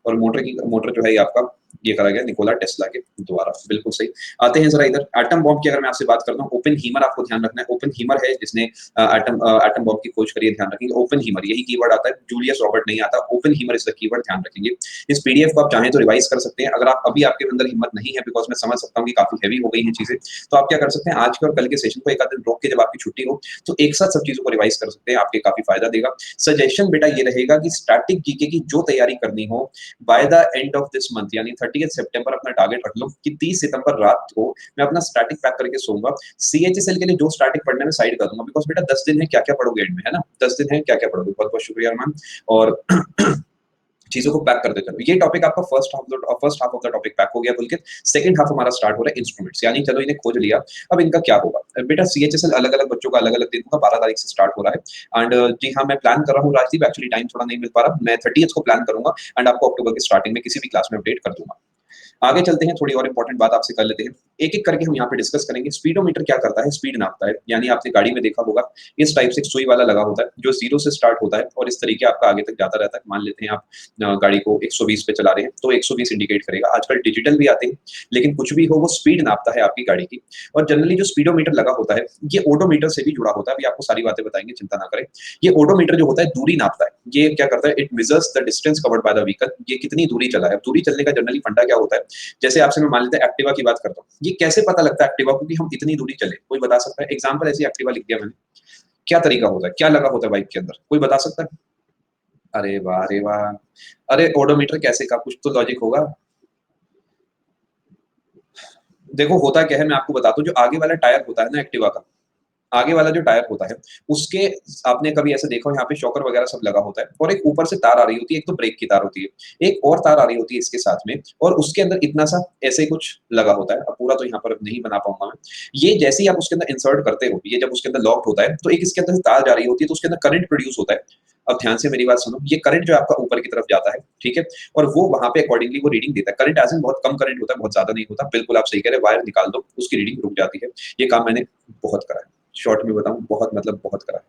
और मोटर जो है ये आपका ये करा गया निकोला टेस्ला के द्वारा, बिल्कुल सही। आते हैं जरा इधर एटम बॉम्ब की अगर मैं आपसे बात करता हूँ, ओपन हीमर आपको ध्यान रखना है। ओपन हीमर है जिसने एटम बॉम्ब की खोज करी है, ध्यान रखेंगे। ओपन हीमर यही कीवर्ड आता है, जूलियस रॉबर्ट नहीं आता। ओपन हीमर इज द कीवर्ड, ध्यान रखेंगे। इस पीडीएफ को आप चाहें तो रिवाइज कर सकते हैं। अगर आप अभी आपके अंदर हिम्मत नहीं है, बिकॉज मैं समझ सकता हूँ कि काफी हैवी हो गई हैं चीजें, तो आप क्या कर सकते हैं, आज के और कल के सेशन को एक आध दिन रोक के, जब आपकी छुट्टी हो तो एक साथ सब चीजों को रिवाइज कर सकते हैं, आपके काफी फायदा देगा। सजेशन बेटा ये रहेगा कि स्टैटिक जीके की जो तैयारी करनी हो by the end of this month, यानी 30 सितंबर अपना टारगेट रख लो कि 30 सितंबर रात को मैं अपना स्टैटिक पैक करके सोऊंगा। सीएचएसएल के लिए जो स्टैटिक पढ़ने में साइड कर दूंगा, बिकॉज बेटा 10 दिन है, क्या क्या पढ़ोगे एंड में, है ना? 10 दिन है, क्या क्या पढ़ोगे। बहुत बहुत शुक्रिया अरमान। और चीजों को पैक करते चलो। ये टॉपिक आपका first half of the topic pack हो गया बोल के, सेकंड हाफ हमारा स्टार्ट हो रहा है इंस्ट्रूमेंट्स, यानी चलो इन्हें खोज लिया, अब इनका क्या होगा बेटा। सीएचएसएल अलग अलग बच्चों का अलग अलग दिन होगा, 12 तारीख से स्टार्ट हो रहा है। एंड जी हाँ, मैं प्लान कर रहा हूँ राजदीप, एक्चुअली टाइम थोड़ा नहीं मिल पा रहा, मैं 30th को प्लान करूंगा एंड आपको अक्टूबर की स्टार्टिंग में किसी भी क्लास में अपडेट कर दूंगा। आगे चलते हैं, थोड़ी और इंपॉर्टेंट बात आपसे कर लेते हैं, एक एक करके हम यहाँ पे डिस्कस करेंगे। स्पीडोमीटर क्या करता है? स्पीड नापता है, यानी आपने गाड़ी में देखा होगा इस टाइप से सुई वाला लगा होता है, जो 0 से स्टार्ट होता है और इस तरीके आपका आगे तक जाता रहता है। मान लेते हैं आप गाड़ी को 120 पे चला रहे हैं तो 120 इंडिकेट करेगा। आजकल डिजिटल भी आते हैं, लेकिन कुछ भी हो वो स्पीड नापता है आपकी गाड़ी की। और जनरली जो स्पीडोमीटर लगा होता है ये ओडोमीटर से भी जुड़ा होता है, अभी आपको सारी बातें बताएंगे, चिंता ना करें। ये ओडोमीटर जो होता है दूरी नापता है। ये क्या करता है? It measures the distance covered by the vehicle, ये कितनी दूरी चला है। दूरी चलने का जनरली फंडा क्या होता है। जैसे आपसे मैं मान लेता है एक्टिवा की बात करता हूँ, ये कैसे पता लगता है एक्टिवा को कि हम इतनी दूरी चले? कोई बता सकता है? एग्जाम्पल ऐसी एक्टिवा लिख दिया मैंने, क्या तरीका होता है, क्या लगा होता है बाइक के अंदर, कोई बता सकता है? अरे वाह, अरे वाह! अरे ओडोमीटर कैसे का, कुछ तो लॉजिक होगा। देखो होता क्या है, मैं आपको बताता हूँ, जो आगे वाला टायर होता है ना एक्टिवा का, आगे वाला जो टायर होता है, उसके आपने कभी ऐसे देखा हो यहाँ पे शॉकर वगैरह सब लगा होता है और एक ऊपर से तार आ रही होती है, एक तो ब्रेक की तार होती है, एक और तार आ रही होती है इसके साथ में और उसके अंदर इतना सा ऐसे कुछ लगा होता है। अब पूरा तो यहाँ पर नहीं बना पाऊंगा मैं। ये जैसे ही आप उसके अंदर इंसर्ट करते हो, ये जब उसके अंदर लॉक्ड होता है, तो एक इसके अंदर से तार जा रही होती है, तो उसके अंदर करंट प्रोड्यूस होता है। अब ध्यान से मेरी बात सुनो, ये करंट जो है आपका ऊपर की तरफ जाता है, ठीक है, और वो वहां पे अकॉर्डिंगली वो रीडिंग देता है। करंट एज इन बहुत कम करंट होता है, बहुत ज्यादा नहीं होता, बिल्कुल आप सही कह रहे हैं, वायर निकाल दो उसकी रीडिंग रुक जाती है। ये काम मैंने बहुत करा है, शॉर्ट में बताऊं, बहुत मतलब बहुत करा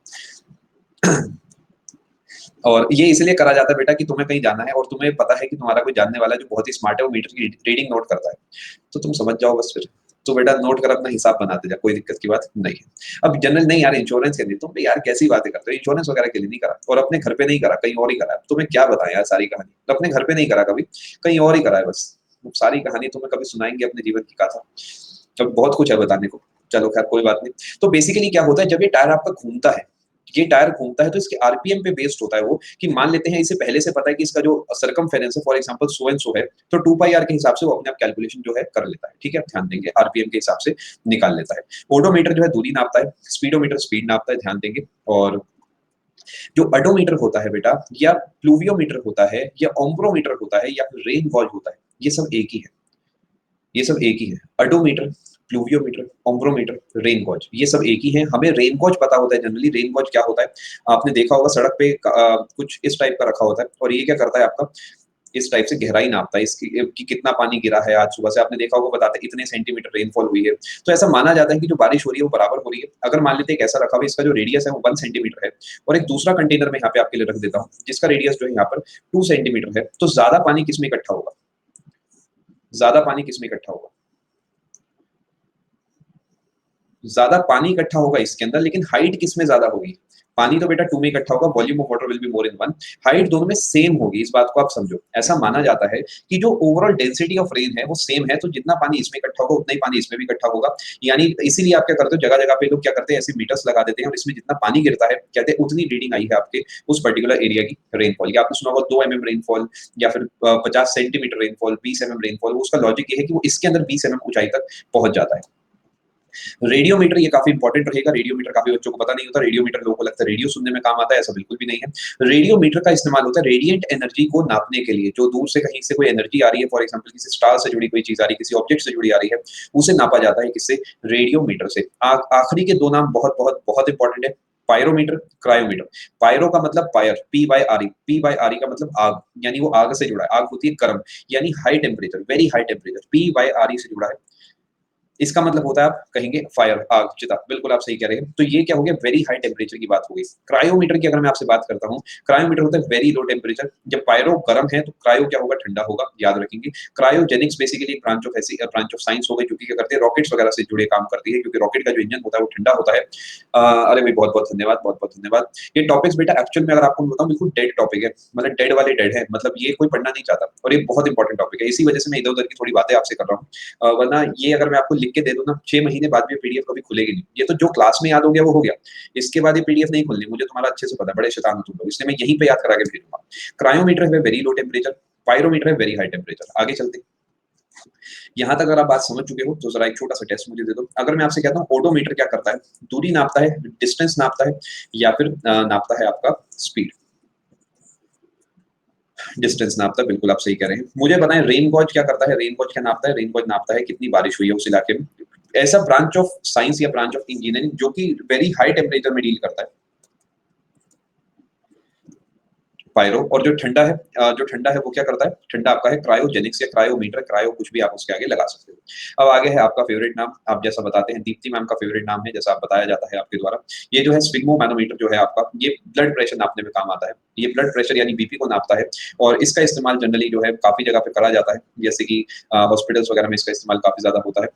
है। और ये इसलिए करा जाता है बेटा कि तुम्हें कहीं जाना है और तुम्हें पता है कि तुम्हारा कोई जानने वाला है जो बहुत ही स्मार्ट है, वो मीटर की रीडिंग नोट करता है, तो तुम समझ जाओ बस फिर। तो बेटा नोट कर, अपना हिसाब बनाते जा, कोई दिक्कत की बात नहीं है। अब जनरल नहीं यार, इंश्योरेंस के लिए तुम भी यार कैसी बातें करते हो, इंश्योरेंस वगैरह के लिए नहीं करा और अपने घर पे नहीं करा, कहीं और ही करा है। तुम्हें क्या बताएं यार सारी कहानी, तो अपने घर पे नहीं करा कभी, कहीं और ही करा है बस। सारी कहानी तुम्हें कभी सुनाएंगे अपने जीवन की कथा, अब बहुत कुछ है बताने को। चलो खैर कोई बात नहीं। तो बेसिकली क्या होता है, जब ये टायर आपका घूमता है, ये टायर घूमता है तो इसके आरपीएम पे बेस्ड होता है वो, कि मान लेते हैं इसे पहले से पता है कि इसका जो सर्कमफेरेंस है for example so and so है, तो 2 पाई आर के हिसाब से वो अपने आप कैलकुलेशन जो है कर लेता है, ठीक है, ध्यान देंगे, आरपीएम के हिसाब से निकाल लेता है। ओडोमीटर जो है दूरी नापता है, स्पीडोमीटर स्पीड नापता है, ध्यान देंगे। और जो अडोमीटर होता है बेटा, या प्लूवियोमीटर होता है, या ओम्ब्रोमीटर होता है, या फिर रेन गॉज होता है, ये सब एक ही है, ये सब एक ही है। अडोमीटर, प्लूवियोमीटर, ओम्ब्रोमीटर, रेन गॉज, ये सब एक ही है। हमें रेन गॉज पता होता है जनरली। रेन गॉज क्या होता है, आपने देखा होगा सड़क पे कुछ इस टाइप का रखा होता है और ये क्या करता है आपका, इस टाइप से गहराई नापता है इसकी कि कितना पानी गिरा है आज सुबह से, आपने देखा होगा, बताते हैं इतने सेंटीमीटर रेनफॉल हुई है। तो ऐसा माना जाता है कि जो बारिश हो रही है वो बराबर हो रही है। अगर मान लेते हैं एक ऐसा रखा हुआ, इसका जो रेडियस है वो 1 सेंटीमीटर है और एक दूसरा कंटेनर में यहाँ पे आपके लिए रख देता हूँ जिसका रेडियस जो है यहाँ पर 2 सेंटीमीटर है, तो ज्यादा पानी किसमें इकट्ठा होगा, ज्यादा पानी किसमें इकट्ठा होगा, ज्यादा पानी इकट्ठा होगा इसके अंदर, लेकिन हाइट किसमें ज्यादा होगी, पानी तो बेटा 2 में इकट्ठा होगा, volume of water will be more in 1, height दोनों में सेम होगी, इस बात को आप समझो। ऐसा माना जाता है कि जो ओवरऑल डेंसिटी ऑफ रेन है वो सेम है, तो जितना पानी इसमें इकट्ठा होगा उतना ही पानी इसमें भी इकट्ठा होगा। यानी इसीलिए आप क्या करते हो, जगह जगह पे लोग क्या करते हैं, ऐसे मीटर्स लगा देते हैं और इसमें जितना पानी गिरता है कहते हैं उतनी रीडिंग आई है आपके उस पर्टिकुलर एरिया की रेनफॉल। या आपने सुना होगा 2 mm रेनफॉल, या फिर 50 सेंटीमीटर रेनफॉल, 20 mm रेनफॉल, उसका लॉजिक ये है कि वो इसके अंदर 20 mm ऊंचाई तक पहुंच जाता है। रेडियोमीटर ये काफी इंपॉर्टेंट रहेगा, रेडियोमीटर काफी बच्चों को पता नहीं होता, रेडियोमीटर लोगों को लगता है रेडियो सुनने में काम आता है, ऐसा बिल्कुल भी नहीं है। रेडियोमीटर का इस्तेमाल होता है रेडिएंट एनर्जी को नापने के लिए, जो दूर से कहीं से कोई एनर्जी आ रही है, फॉर एग्जांपल किसी स्टार से जुड़ी कोई चीज आ रही है, किसी ऑब्जेक्ट से जुड़ी आ रही है, उसे नापा जाता है किससे, रेडियोमीटर से। आखिरी के दो नाम बहुत बहुत बहुत इंपॉर्टेंट है, पायरोमीटर, क्रायोमीटर। पायरो का मतलब fire, P by R E, P by R E का मतलब आग, यानी वो आग से जुड़ा है, आग होती है गर्म, यानी high temperature, very high temperature, P by R E से जुड़ा है। इसका मतलब होता है आप कहेंगे फायर, आग, चिता, बिल्कुल आप सही कह रहे हैं। तो ये क्या हो गया, वेरी हाई टेम्परेचर की बात हो गई। क्रायोमीटर की अगर मैं आपसे बात करता हूँ, क्रायोमीटर होता है वेरी लो टेम्परेचर। जब पायरो गर्म है तो क्रायो क्या होगा, ठंडा होगा, याद रखेंगे। Cryogenics basically branch of science हो गई, क्योंकि क्या करते हैं, रॉकेट्स वगैरह से जुड़े काम करती है, क्योंकि रॉकेट का जो इंजन होता है वो ठंडा होता है। अरे भाई बहुत बहुत धन्यवाद, बहुत बहुत धन्यवाद। ये टॉपिक्स बेटा एक्चुअल में अगर आपको बताऊं बिल्कुल डेड टॉपिक है, मतलब डेड वाले डेड है, मतलब ये कोई पढ़ना नहीं चाहता और ये बहुत इंपॉर्टेंट टॉपिक है, इसी वजह से मैं इधर उधर की थोड़ी बातें आपसे कर रहा हूँ। वरना ये अगर मैं आपको लिख के दे दूं ना, 6 महीने बाद भी पीडीएफ कभी खुलेगी नहीं। ये तो जो क्लास में याद हो गया वो हो गया, इसके बाद ये पीडीएफ नहीं खुलनी, मुझे तुम्हारा अच्छे से पता है, बड़े शैतान हो तुम लोग, इसलिए मैं यहीं पे याद करा के भेजूंगा। क्रायोमीटर है वेरी लो टेम्परेचर, पायरोमीटर है वेरी हाई टेम्परेचर। आगे चलते, यहाँ तक अगर आप बात समझ चुके हो तो जरा एक छोटा सा टेस्ट मुझे दे दो। अगर मैं आपसे कहता हूँ ओडोमीटर क्या करता है, दूरी नापता है, डिस्टेंस नापता है, या फिर नापता है आपका स्पीड, डिस्टेंस नापता है, बिल्कुल आप सही कह रहे हैं। मुझे बताएं रेन गॉज क्या करता है, रेन गॉज क्या नापता है, रेन गॉज नापता है कितनी बारिश हुई है उस इलाके में। ऐसा ब्रांच ऑफ साइंस या ब्रांच ऑफ इंजीनियरिंग जो कि वेरी हाई टेम्परेचर में डील करता है, पायरो। और जो ठंडा है, जो ठंडा है वो क्या करता है, ठंडा आपका है क्रायोजेनिक्स या क्रायोमीटर, क्रायो कुछ भी आप उसके आगे लगा सकते हो। अब आगे है आपका फेवरेट नाम, आप जैसा बताते हैं, दीप्ति मैम का फेवरेट नाम है, जैसा आप बताया जाता है आपके द्वारा। ये जो है स्फिग्मोमैनोमीटर जो है आपका, ये ब्लड प्रेशर नापने में काम आता है, ये ब्लड प्रेशर यानी बीपी को नापता है। और इसका इस्तेमाल जनरली जो है काफी जगह पे करा जाता है, जैसे कि हॉस्पिटल्स वगैरह में इसका इस्तेमाल काफी ज्यादा होता है।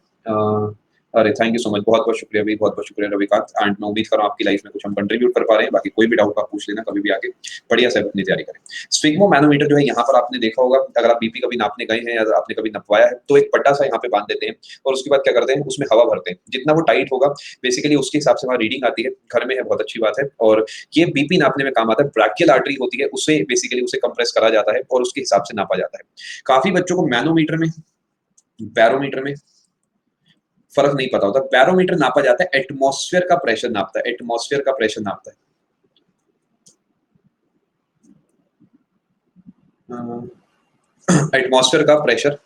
अरे थैंक यू सो मच, बहुत बहुत शुक्रिया भाई, बहुत बहुत शुक्रिया रविकांत। एंड मैं उम्मीद कर रहा हूँ आपकी लाइफ में कुछ हम कंट्रीब्यूट कर पा रहे हैं। बाकी कोई भी डाउट आप पूछ लेना कभी भी आके, बढ़िया से अपनी तैयारी करें। स्फिग्मो मैनोमीटर जो है यहाँ पर आपने देखा होगा, अगर आप बीपी कभी नापने गए हैं या आपने कभी नपवाया है तो एक पट्टा सा यहाँ पे बांध देते हैं और उसके बाद क्या करते हैं, उसमें हवा भरते हैं। जितना वो टाइट होगा बेसिकली उसके हिसाब से वहाँ रीडिंग आती है। घर में है, बहुत अच्छी बात है। और ये बीपी नापने में काम आता है। ब्राकियल आर्टरी होती है, उससे बेसिकली उसे कंप्रेस करा जाता है और उसके हिसाब से नापा जाता है। काफी बच्चों को मैनोमीटर में, बैरोमीटर में फर्क नहीं पता होता। बैरोमीटर नापा जाता है, एटमॉस्फेयर का प्रेशर नापता है, एटमॉस्फेयर का प्रेशर नापता है। एटमॉस्फेयर का प्रेशर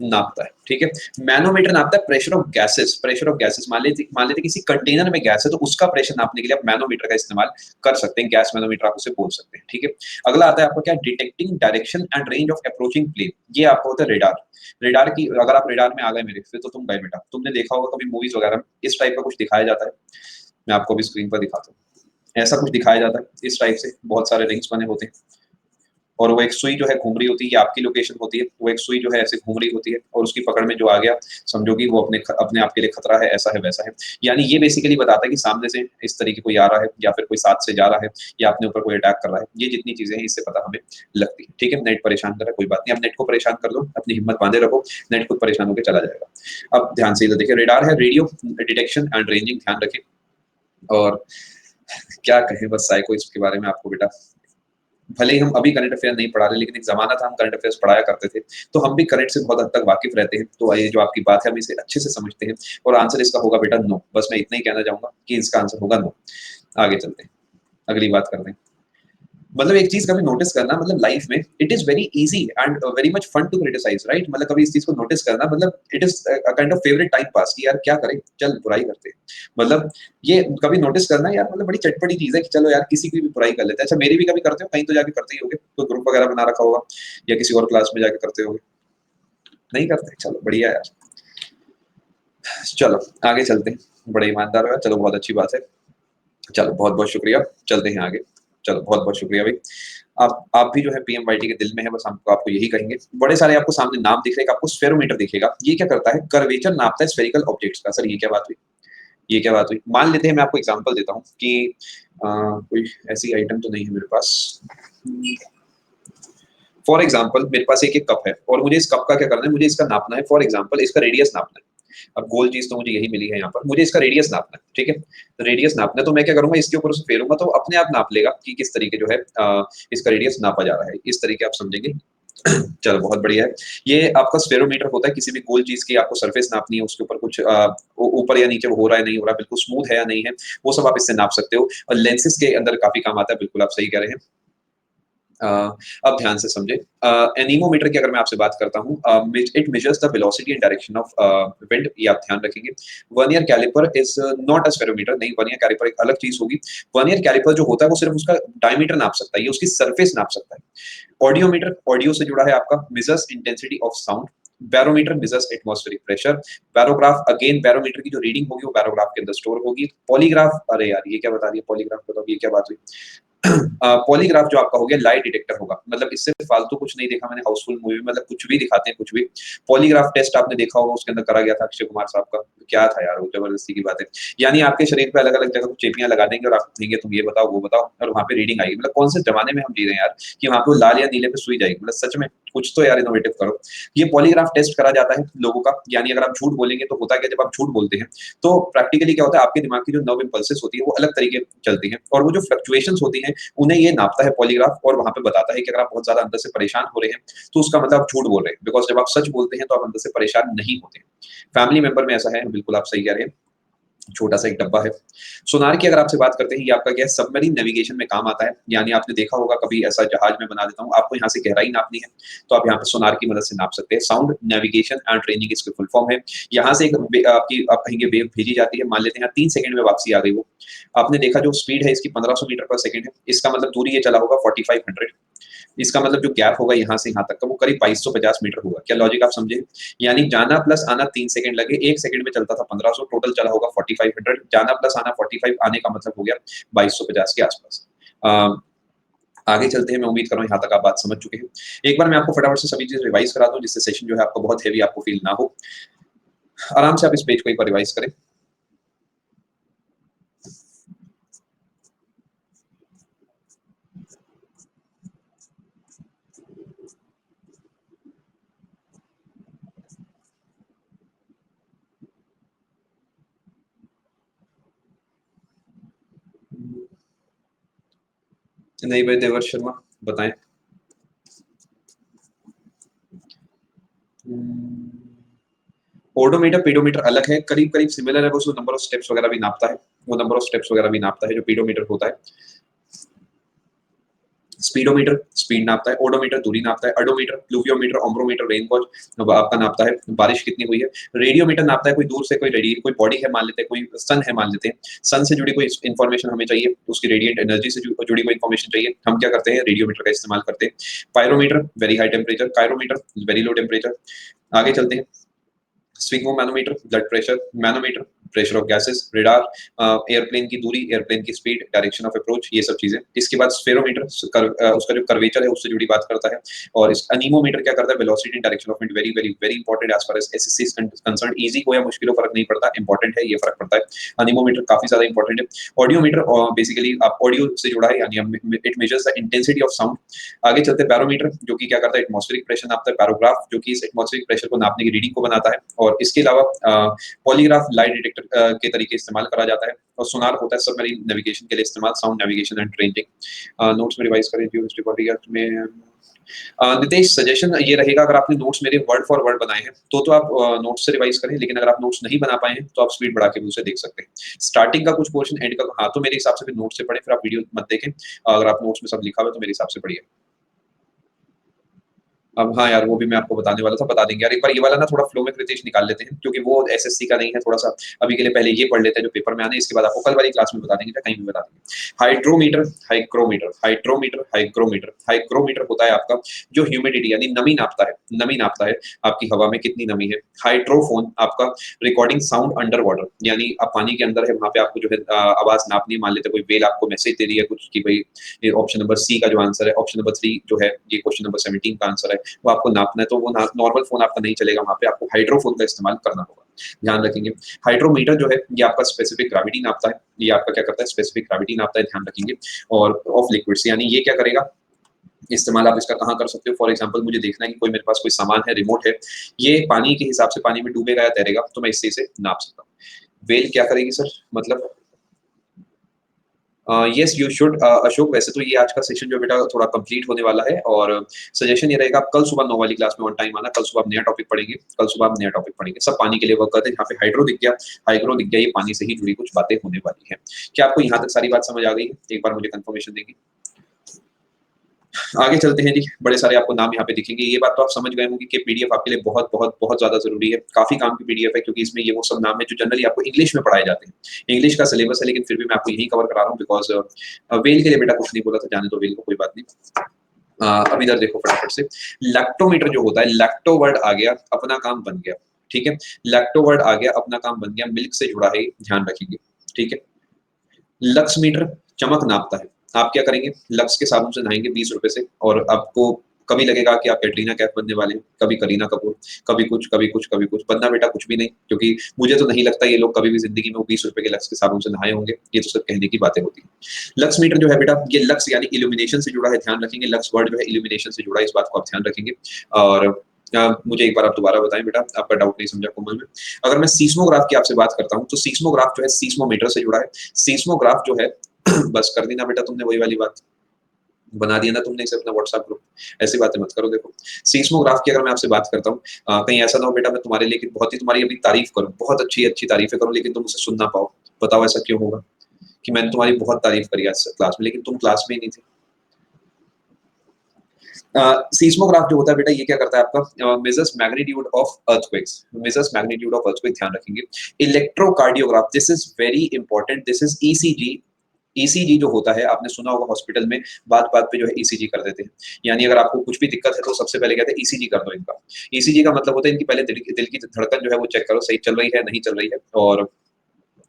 नापता है, ठीक है। मैनोमीटर नापता है pressure of gases, pressure of gases. मान लेते किसी कंटेनर में गैस है तो उसका प्रेशर नापने के लिए आप मैनोमीटर का इस्तेमाल कर सकते हैं। गैस मैनोमीटर आप उसे बोल सकते हैं, ठीक है। अगला आता है आपका क्या, detecting direction and range of approaching plane. ये आपको होता है रेडार। रेडार की, अगर आप रेडार में आ गए मेरे, फिर तो तुम गए बेटा। तुमने देखा होगा कभी मूवीज वगैरह में इस टाइप का कुछ दिखाया जाता है। मैं आपको अभी स्क्रीन पर दिखाता हूँ। ऐसा कुछ दिखाया जाता है इस टाइप से, बहुत सारे रिंग्स बने होते हैं और वो एक सुई जो है घूम रही होती है, ये आपकी लोकेशन होती है। वो एक सुई जो है ऐसे घूम रही होती है और उसकी पकड़ में जो आ गया, समझो कि वो अपने आप के लिए खतरा है, ऐसा है वैसा है। यानी ये बेसिकली बताता है कि सामने से इस तरीके कोई आ रहा है या फिर कोई साथ से जा रहा है या अपने ऊपर कोई अटैक कर रहा है। ये जितनी चीजें हैं इससे पता हमें लगती है, ठीक है। नेट परेशान कर रहा है, कोई बात नहीं, अब नेट को परेशान कर लो, अपनी हिम्मत बांधे रखो, नेट खुद परेशान होकर चला जाएगा। अब ध्यान से इधर देखिए, रेडार है, रेडियो डिटेक्शन एंड रेंजिंग, ध्यान रखें। और क्या कहें, बस साइको इसके बारे में आपको बेटा, भले ही हम अभी करंट अफेयर नहीं पढ़ा रहे, लेकिन एक ज़माना था हम करंट अफेयर्स पढ़ाया करते थे, तो हम भी करंट से बहुत हद तक वाकिफ़ रहते हैं। तो ये जो आपकी बात है, हम इसे अच्छे से समझते हैं और आंसर इसका होगा बेटा नो। बस मैं इतना ही कहना चाहूँगा कि इसका आंसर होगा नो। आगे चलते हैं, अगली बात करते हैं। मतलब एक चीज कभी नोटिस करना, मतलब लाइफ में it is very easy and very much fun to criticise, right. मतलब कभी इस चीज को नोटिस करना, मतलब it is kind of favourite time pass कि यार क्या करें, चल बुराई करते हैं। मतलब ये कभी नोटिस करना यार, मतलब बड़ी चटपटी चीज है कि चलो यार किसी की भी बुराई कर लेते हैं। अच्छा मेरी भी कभी करते हो, कहीं तो जाके करते ही होगे, तो ग्रुप वगैरह बना रखा होगा या किसी और क्लास में जाके करते होगे, नहीं करते, चलो बढ़िया यार। चलो आगे चलते हैं, बड़े ईमानदार हो, चलो बहुत अच्छी बात है। चलो बहुत बहुत शुक्रिया, चलते हैं आगे। चलो बहुत बहुत शुक्रिया भाई। आप भी जो है पीएमवाईटी के दिल में है, बस हमको आपको यही कहेंगे। बड़े सारे आपको सामने नाम दिख रहे हैं, आपको स्फेरोमीटर दिखेगा। ये क्या करता है, कर्वेचर नापता है स्फेरिकल ऑब्जेक्ट्स का। सर ये क्या बात हुई, ये क्या बात हुई। मान लेते हैं, मैं आपको एग्जांपल देता हूँ कि कोई ऐसी आइटम तो नहीं है मेरे पास। फॉर एग्जाम्पल मेरे पास एक कप है और मुझे इस कप का क्या करना है, मुझे इसका नापना है। फॉर एग्जाम्पल इसका रेडियस नापना है। अब गोल चीज तो मुझे यही मिली है यहाँ पर, मुझे इसका रेडियस नापना है, ठीक है। रेडियस नापना है तो मैं क्या करूंगा, इसके ऊपर उसे फेरूंगा तो अपने आप नाप लेगा कि किस तरीके जो है इसका रेडियस नापा जा रहा है। इस तरीके आप समझेंगे। चलो बहुत बढ़िया है। ये आपका स्फेरोमीटर होता है, किसी भी गोल चीज की आपको सरफेस नापनी है, उसके ऊपर कुछ ऊपर या नीचे वो हो रहा है नहीं हो रहा, बिल्कुल स्मूथ है या नहीं है, वो सब आप इससे नाप सकते हो। और लेंसेज के अंदर काफी काम आता है, बिल्कुल आप सही कह रहे हैं। अ, अब ध्यान से समझे, एनीमोमीटर की अगर मैं आपसे बात करता हूँ, it measures the velocity and direction of wind, ये आप ध्यान रखेंगे। Vernier calliper is not a spherometer, नहीं, वर्नियर कैलिपर एक अलग चीज होगी। वर्नियर कैलिपर जो होता है वो सिर्फ उसका डायमीटर नाप सकता है, ये उसकी सरफेस नाप सकता है। ऑडियोमीटर, ऑडियो से जुड़ा है आपका, measures intensity of sound. Barometer measures atmospheric pressure. Barograph, again barometer की जो रीडिंग होगी वो बैरोग्राफ के अंदर स्टोर होगी। पॉलीग्राफ, अरे यार ये क्या बता रही है पॉलीग्राफ, बताओ ये क्या बात हुई। पॉलीग्राफ जो आपका हो गया लाइट डिटेक्टर होगा, मतलब इससे फालतू कुछ नहीं देखा मैंने हाउसफुल मूवी में, मतलब कुछ भी दिखाते हैं कुछ भी। पॉलीग्राफ टेस्ट आपने देखा होगा, उसके अंदर करा गया था अक्षय कुमार साहब का, क्या था यार वो, जबरदस्ती की बात है। यानी आपके शरीर पे अलग अलग जगह कुछ चेपियां लगा देंगे और आपको कहेंगे तुम ये बताओ वो बताओ, और वहाँ पे रीडिंग आएगी। मतलब कौन से जमाने में हम जी रहे हैं यार, कि वहाँ पे वो लाल या नीले पे सुई जाएगी। मतलब सच में कुछ तो यार इनोवेटिव करो। ये पॉलीग्राफ टेस्ट करा जाता है लोगों का, यानी अगर आप झूठ बोलेंगे तो होता क्या, जब आप झूठ बोलते हैं तो प्रैक्टिकली क्या होता है, आपके दिमाग की जो नर्व इम्पल्सेस होती है वो अलग तरीके चलती हैं और वो जो फ्लक्चुएशंस होती हैं उन्हें ये नापता है पॉलीग्राफ, और वहां पे बताता है कि अगर आप बहुत ज्यादा अंदर से परेशान हो रहे हैं तो उसका मतलब आप झूठ बोल रहे हैं, बिकॉज जब आप सच बोलते हैं तो आप अंदर से परेशान नहीं होते। फैमिली मेंबर में ऐसा है, बिल्कुल आप सही कह रहे हैं। छोटा सा एक डब्बा है। सोनार की अगर आपसे बात करते हैं, ये आपका क्या है, सबमरीन नेविगेशन में काम आता है। यानी आपने देखा होगा कभी ऐसा जहाज में बना देता हूँ, आपको यहाँ से गहराई नापनी है तो आप यहाँ पे सोनार की मदद से नाप सकते हैं। साउंड नेविगेशन एंड ट्रेनिंग इसकी फुल फॉर्म है। यहाँ से आपकी आप कहेंगे वेव भेजी जाती है, मान लेते हैं 3 सेकंड में वापसी आ गई वो। आपने देखा जो स्पीड है इसकी 1500 मीटर पर सेकंड है, इसका मतलब दूरी ये चला होगा 4500। इसका मतलब जो गैप होगा यहाँ से यहाँ तक का वो करीब 2250 मीटर होगा। क्या लॉजिक आप समझे, यानी जाना प्लस आना 3 सेकंड लगे, 1 सेकंड में चलता था 1500, टोटल चला होगा 4500। जाना प्लस आना 45, आने का मतलब हो गया 2250 के आसपास। आगे चलते हैं, मैं उम्मीद कर रहा हूँ यहाँ तक आप बात समझ चुके हैं। एक बार मैं आपको फटाफट से सभी चीज रिवाइज करा दूं जिससे सेशन जो है आपका बहुत हेवी आपको फील ना हो। आराम से आप इस पेज को एक बार रिवाइज करें। नहीं भाई देवर शर्मा, बताएं। ओडोमीटर पीडोमीटर अलग है, करीब करीब सिमिलर है, वो नंबर ऑफ स्टेप्स वगैरह भी नापता है, वो नंबर ऑफ स्टेप्स वगैरह भी नापता है जो पीडोमीटर होता है। स्पीडोमीटर स्पीड नापता है, ओडोमीटर दूरी नापता है, अडोमीटर, प्लूवियोमीटर, ओम्ब्रोमीटर रेन गॉज आपका नापता है बारिश कितनी हुई है, रेडियोमीटर नापता है कोई दूर से कोई कोई बॉडी है मान लेते हैं, कोई सन है मान लेते हैं, सन से जुड़ी कोई इन्फॉर्मेशन हमें चाहिए, उसकी रेडिएंट एनर्जी से जुड़ी कोई इन्फॉर्मेशन चाहिए, हम क्या करते हैं, रेडियोमीटर का इस्तेमाल करते हैं। Pyrometer very high temperature, cryometer very low temperature. आगे चलते हैं, sphygmomanometer blood pressure, manometer pressure of gases, radar airplane की दूरी, एयरप्लेन की स्पीड, डायरेक्शन ऑफ अप्रोच, ये सब चीजें। इसके बाद स्फेरोमीटर उसका जो कर्वेचर है उससे जुड़ी बात करता है। और इस अनीमोमीटर क्या करता है, velocity and direction of wind, very very very important as far as SSC is concern. इजी हो या मुश्किल हो फर्क नहीं पड़ता, इंपॉर्टेंट है, ये फर्क पड़ता है। अनीमोमीटर काफी ज्यादा इंपॉर्टेंट है। ऑडियोमीटर बेसिकली आप ऑडियो से जुड़ा है, यानी it measures the intensity of sound. आगे चलते हैं बैरोमीटर, जो कि क्या करता है, एटमॉस्फेरिक प्रेशर नापता है। पैरोग्राफ जो कि इस एटमॉस्फेरिक प्रेशर को नापने की रीडिंग को बनाता है। और इसके अलावा पॉलीग्राफ लाइट डिटेक्टर के तरीके इस्तेमाल करा जाता है। और सोनार होता है सबमरीन नेविगेशन के लिए इस्तेमाल, sound navigation and ranging. Notes में रिवाइज करें जियो हिस्ट्री पॉलीग्राफ में। नितेश सजेशन ये रहेगा, अगर आपने नोट्स मेरे वर्ड फॉर वर्ड बनाए हैं तो आप नोट्स से रिवाइज करें, लेकिन अगर आप नोट्स नहीं बना पाए हैं तो आप स्पीड बढ़ा के भी उसे देख सकते हैं। स्टार्टिंग का कुछ पोर्शन, एंड का हाँ, तो मेरे हिसाब से फिर नोट्स से पढ़ें, फिर आप वीडियो मत देखें। अगर आप नोट्स में सब लिखा हुआ है तो मेरे हिसाब से पढ़िए। अब हाँ यार, वो भी मैं आपको बताने वाला था, बता देंगे यार एक बार, ये वाला ना थोड़ा फ्लो में कृतेश निकाल लेते हैं, क्योंकि वो एसएससी का नहीं है, थोड़ा सा अभी के लिए पहले ये पढ़ लेते हैं जो पेपर में आने, इसके बाद आपको कल वाली क्लास में बता देंगे या कहीं भी बता देंगे। Hydrometer, hygrometer, hydrometer, hygrometer. Hygrometer होता है आपका जो ह्यूमिडिटी यानी नमी नापता है, नमी नापता है आपकी हवा में कितनी नमी है। हाइड्रोफोन आपका रिकॉर्डिंग साउंड अंडर वाटर, यानी आप पानी के अंदर है, वहां पे आपको जो है आवाज नापनी है, मान लेते कोई वेल आपको मैसेज दे रही है कुछ कि भाई, ये ऑप्शन नंबर सी का जो आंसर है, ऑप्शन नंबर 3 जो है, ये क्वेश्चन नंबर 17 का आंसर है, वो आपको नापना है, तो वो नॉर्मल फोन आपका नहीं चलेगा, वहां पे आपको हाइड्रोफोन का इस्तेमाल करना होगा, ध्यान रखेंगे। हाइड्रोमीटर जो है ये आपका स्पेसिफिक ग्रेविटी नापता है, ये आपका क्या करता है, स्पेसिफिक ग्रेविटी नापता है, ध्यान रखेंगे। और ऑफ लिक्विड्स, यानी ये क्या करेगा, इस्तेमाल आप इसका कहाँ कर सकते हो, फॉर एग्जांपल मुझे देखना है कि कोई मेरे पास कोई सामान है, रिमोट है, ये पानी के हिसाब से पानी में डूबेगा या तैरेगा, तो मैं इससे इसे नाप सकता हूँ। वेल क्या करेगी सर, मतलब यस यू शुड अशोक, वैसे तो ये आज का सेशन जो बेटा थोड़ा कंप्लीट होने वाला है, और सजेशन ये रहेगा आप कल सुबह 9 वाली क्लास में ऑन टाइम आना, कल सुबह आप नया टॉपिक पढ़ेंगे, कल सुबह आप नया टॉपिक पढ़ेंगे, सब पानी के लिए वर्क करते हैं। यहाँ पे हाइड्रो दिख गया, हाइग्रो दिख गया, ये पानी से ही जुड़ी कुछ बातें होने वाली है। क्या आपको यहाँ तक सारी बात समझ आ गई है, एक बार मुझे कंफर्मेशन देंगे। आगे चलते हैं जी, बड़े सारे आपको नाम यहाँ पे दिखेंगे, ये बात तो आप समझ गए होंगे कि पीडीएफ आपके लिए बहुत बहुत बहुत ज्यादा जरूरी है, काफी काम की पीडीएफ है, क्योंकि इसमें ये वो सब नाम है जो जनरली आपको इंग्लिश में पढ़ाए जाते हैं। इंग्लिश का सिलेबस है, लेकिन फिर भी मैं आपको यही कवर करा रहा हूँ, बिकॉज वेल के लिए बेटा कुछ नहीं बोला था, जाने दो वेल को, कोई बात नहीं। अब इधर देखो फटाफट से, लैक्टोमीटर जो होता है, लैक्टो वर्ड आ गया, अपना काम बन गया, ठीक है, लैक्टो वर्ड आ गया, अपना काम बन गया, मिल्क से जुड़ा है, ध्यान रखेंगे, ठीक है। लक्स मीटर चमक नापता है, आप क्या करेंगे, लक्स के साबुन से नहाएंगे 20 रुपए से, और आपको कभी लगेगा कि आप कैटरीना कैफ बनने वाले हैं, कभी करीना कपूर, कभी कुछ कभी कुछ कभी कुछ, बनना बेटा कुछ भी नहीं, क्योंकि मुझे तो नहीं लगता ये लोग कभी भी जिंदगी में वो 20 रुपए के लक्स के साबुन से नहाए होंगे, ये तो सब कहने की बातें होती है। लक्स मीटर जो है बेटा, ये लक्स यानी इल्यूमिनेशन से जुड़ा है, ध्यान रखेंगे, लक्स वर्ड जो है इल्यूमिनेशन से जुड़ा है, इस बात को आप ध्यान रखेंगे। और मुझे एक बार आप दोबारा बताएं बेटा, आपका डाउट नहीं समझा कोमल में। अगर मैं सीस्मोग्राफ की आपसे बात करता हूँ, तो सीस्मोग्राफ जो है सीस्मोमीटर से जुड़ा है। सीस्मोग्राफ जो है बस कर दी ना बेटा तुमने, वही वाली बात बना दिया ना तुमने इसे अपना व्हाट्सएप ग्रुप, ऐसी बातें मत करो। देखो सीस्मोग्राफ की अगर मैं आपसे बात करता हूँ, कहीं ऐसा ना हो बेटा मैं तुम्हारे लिए बहुत ही तुम्हारी अभी तारीफ करूँ, बहुत अच्छी अच्छी तारीफें करूँ, लेकिन तुम उसे सुन ना पाओ, बताओ ऐसा क्यों होगा, कि मैंने तुम्हारी बहुत तारीफ करी आज क्लास में, लेकिन तुम क्लास में ही नहीं थे। सीस्मोग्राफ जो होता है बेटा, ये क्या करता है आपका, measures magnitude of earthquakes, measures magnitude of earthquake, ध्यान रखेंगे। Electrocardiograph, this is very important, this is ECG. ECG जो होता है, आपने सुना होगा हॉस्पिटल में बात बात पे जो है ईसीजी कर देते हैं, यानी अगर आपको कुछ भी दिक्कत है तो सबसे पहले कहते हैं ईसीजी कर दो इनका। ईसीजी का मतलब होता है इनकी पहले दिल की धड़कन जो है वो चेक करो, सही चल रही है नहीं चल रही है, और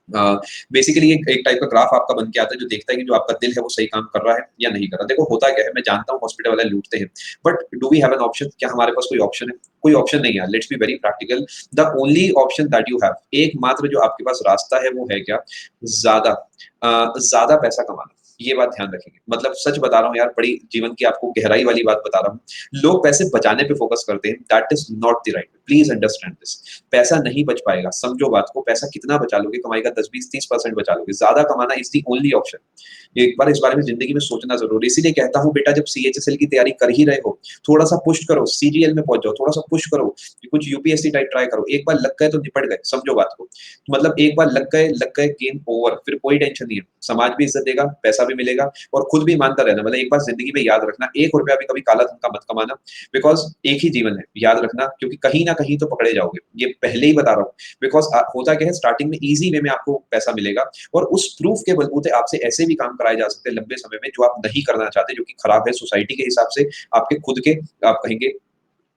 बेसिकली एक टाइप का ग्राफ आपका बन के आता है जो देखता है कि जो आपका दिल है वो सही काम कर रहा है या नहीं कर रहा। देखो होता क्या है, मैं जानता हूँ हॉस्पिटल वाले लूटते हैं, but do we have an option? क्या हमारे पास कोई ऑप्शन है? कोई ऑप्शन नहीं है। Let's be very practical. The only option that you have, एकमात्र जो आपके पास रास्ता है वो है क्या? ज्यादा ज्यादा पैसा कमाना। ये बात ध्यान रखेंगे। मतलब सच बता रहा हूँ यार, बड़ी जीवन की आपको गहराई वाली बात बता रहा हूँ। लोग पैसे बचाने पे फोकस करते हैं, that is not the right. Please understand this. पैसा नहीं बच पाएगा, समझो बात को। पैसा कितना बचा लोगे? कमाई का 10-20-30% बचा लोगे। ज्यादा कमाना इज दी ओनली ऑप्शन। एक बार इस बारे में जिंदगी में सोचना जरूर। इसीलिए कहता हूँ बेटा, जब सीएचएसएल की तैयारी कर ही रहे हो, थोड़ा सा पुश करो, सीजीएल में पहुंच जाओ, थोड़ा सा पुश करो, कुछ यूपीएससी टाइप ट्राई करो। एक बार लग गए तो निपट गए, समझो बात को। मतलब एक बार लग गए गेम ओवर, फिर कोई टेंशन नहीं है। समाज भी इज्जत देगा, पैसा भी मिलेगा, और खुद भी ईमानदार रहना। मतलब एक बार जिंदगी में याद रखना, 1 रुपया भी कभी काला धन का मत कमाना, बिकॉज एक ही जीवन है, याद रखना। क्योंकि कहीं ना कहीं तो पकड़े जाओगे, ये पहले ही बता रहा हूँ। बिकॉज होता क्या है, स्टार्टिंग में इजी वे में आपको पैसा मिलेगा, और उस प्रूफ के बलबूते आपसे ऐसे भी काम कराए जा सकते हैं लंबे समय में जो आप नहीं करना चाहते, जो कि खराब है सोसाइटी के हिसाब से, आपके खुद के, आप कहेंगे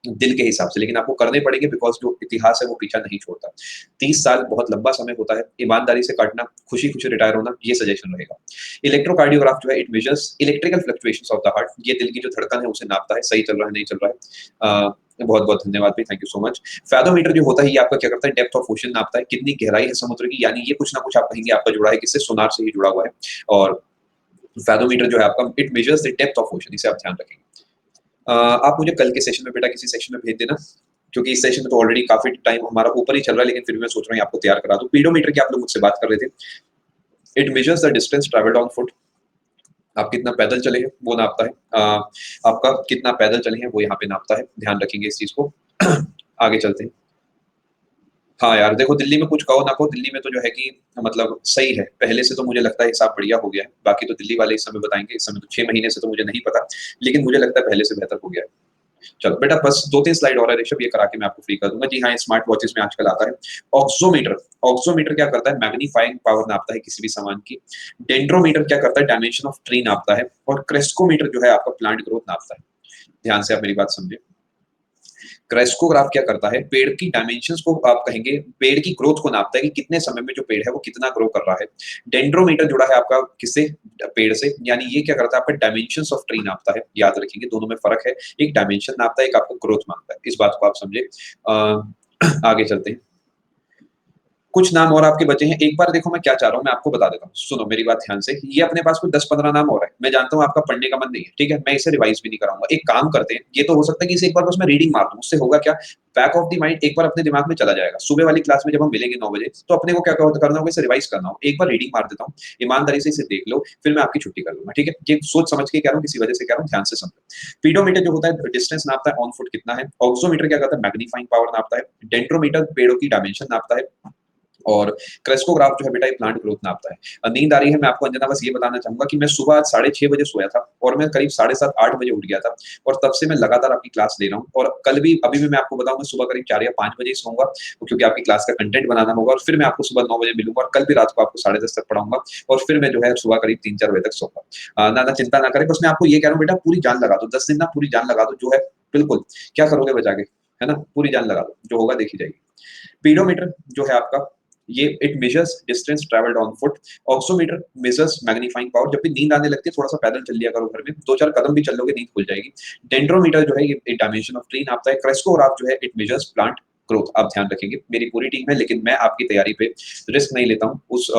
दिल के हिसाब से, लेकिन आपको करने पड़ेंगे, बिकॉज जो इतिहास है वो पीछा नहीं छोड़ता। 30 साल बहुत लंबा समय होता है। ईमानदारी से काटना, खुशी खुशी रिटायर होना, ये सजेशन रहेगा। इलेक्ट्रोकार्डियोग्राफ जो है, it measures electrical fluctuations of the heart. ये दिल की जो धड़कन है उसे नापता है, सही चल रहा है नहीं चल रहा है। बहुत बहुत धन्यवाद भाई, thank you so much. Fathometer जो होता है, ये आपका क्या करता है? डेप्थ ऑफ ओशन नापता है, कितनी गहराई है समुद्र की। यानी ये कुछ ना कुछ आप कहेंगे आपका जुड़ा है किससे? सोनार से ही जुड़ा हुआ है। और फैथोमीटर जो है आपका, it measures the depth of ocean. इसे आप ध्यान रखेंगे। आप मुझे कल के सेशन में बेटा किसी सेक्शन में भेज देना, क्योंकि इस सेशन में तो ऑलरेडी काफी टाइम हमारा ऊपर ही चल रहा है, लेकिन फिर भी मैं सोच रहा हूँ आपको तैयार करा दूं। पीडोमीटर की आप लोग मुझसे बात कर रहे थे। It measures the distance travelled on foot. आप कितना पैदल चले हैं वो नापता है। आपका कितना पैदल चले हैं वो यहाँ पे नापता है। ध्यान रखेंगे इस चीज को। आगे चलते हैं। हाँ यार देखो, दिल्ली में कुछ कहो ना कहो, दिल्ली में तो जो है कि मतलब सही है। पहले से तो मुझे लगता है हिसाब बढ़िया हो गया है। बाकी तो दिल्ली वाले इस समय बताएंगे, इस समय तो 6 महीने से तो मुझे नहीं पता, लेकिन मुझे लगता है पहले से बेहतर हो गया है। चलो बेटा, बस 2-3 स्लाइड और है ऋषभ, ये करा के मैं आपको फ्री कर दूंगा। जी हाँ, स्मार्ट वॉचेस में आजकल आता है ऑक्सोमीटर। ऑक्सोमीटर क्या करता है? मैग्नीफाइंग पावर नापता है किसी भी सामान की। डेंड्रोमीटर क्या करता है? डायमेंशन ऑफ ट्री नापता है। और क्रेस्कोमीटर जो है आपका प्लांट ग्रोथ नापता है। ध्यान से आप मेरी बात समझे। क्रेस्कोग्राफ क्या करता है? पेड़ की डायमेंशंस को, आप कहेंगे पेड़ की ग्रोथ को नापता है कि कितने समय में जो पेड़ है वो कितना ग्रो कर रहा है। डेंड्रोमीटर जुड़ा है आपका किससे? पेड़ से। यानी ये क्या करता है? आपका डायमेंशंस ऑफ ट्री नापता है। याद रखेंगे दोनों में फर्क है, एक डायमेंशन नापता है, एक आपको ग्रोथ मांगता है। इस बात को आप समझे। आगे चलते हैं। कुछ नाम और आपके बचे हैं। एक बार देखो मैं क्या चाह रहा हूँ, मैं आपको बता देता हूँ, सुनो मेरी बात ध्यान से। ये अपने पास कोई 10-15 नाम और है। मैं जानता हूँ आपका पढ़ने का मन नहीं है, ठीक है, मैं इसे रिवाइज भी नहीं कराऊंगा। एक काम करते हैं, ये तो हो सकता है कि इसे एक बार बस मैं रीडिंग मार दूं, उससे होगा क्या? बैक ऑफ द माइंड एक बार अपने दिमाग में चला जाएगा। सुबह वाली क्लास में जब हम मिलेंगे 9 बजे, तो अपने को क्या करना होगा? इसे रिवाइज करना होगा। एक बार रीडिंग मार देता हूँ, ईमानदारी से इसे देख लो, फिर मैं आपकी छुट्टी कर लूंगा, ठीक है? ये सोच समझ के कह रहा हूँ, किसी वजह से कह रहा हूँ, ध्यान से समझो। पीडोमीटर जो होता है डिस्टेंस नापता है, ऑन फुट कितना है। ऑक्सोमीटर क्या करता है? मैग्नीफाइंग पावर नापता है। डेंड्रोमीटर पेड़ों की डायमेंशन नापता है। और क्रेस्कोग्राफ जो है बेटा, ये प्लांट ग्रोथ नापता है। नींद आ रही है, मैं आपको अंजना बस ये बताना चाहूंगा कि मैं सुबह आज 6:30 बजे सोया था, और मैं करीब 7:30-8 बजे उठ गया था, और तब से मैं लगातार आपकी क्लास ले रहा हूँ। और कल भी, अभी भी मैं आपको बताऊं, मैं सुबह करीब 4 या 5 बजे ही सोऊंगा, क्योंकि आपकी क्लास का कंटेंट बनाना होगा। और फिर मैं आपको सुबह 9 बजे मिलूंगा, और कल भी रात को आपको 10:30 तक पढ़ाऊंगा, और फिर मैं जो है सुबह करीब 3-4 बजे तक सोऊंगा। ना ना चिंता ना करें, बस मैं आपको ये कह रहा हूँ बेटा, पूरी जान लगा दो, 10 दिन ना पूरी जान लगा दो, जो है बिल्कुल। क्या करोगे बचा के, है ना? पूरी जान लगा दो, जो होगा देखी जाएगी। पीडोमीटर जो है आपका, ये it measures distance travelled on foot. Oximeter measures magnifying power. जब भी नींद आने लगती है, थोड़ा सा पैदल चल लिया करो घर में, 2-4 कदम भी चल लोगे नींद खुल जाएगी। डेंड्रोमीटर जो है, ये डायमेंशन ऑफ ट्री नापता है। क्रेस्कोग्राफ जो है, इट मेजर्स प्लांट ग्रोथ। आप ध्यान रखेंगे, मेरी पूरी टीम है, लेकिन मैं आपकी तैयारी पे रिस्क नहीं लेता हूँ। उस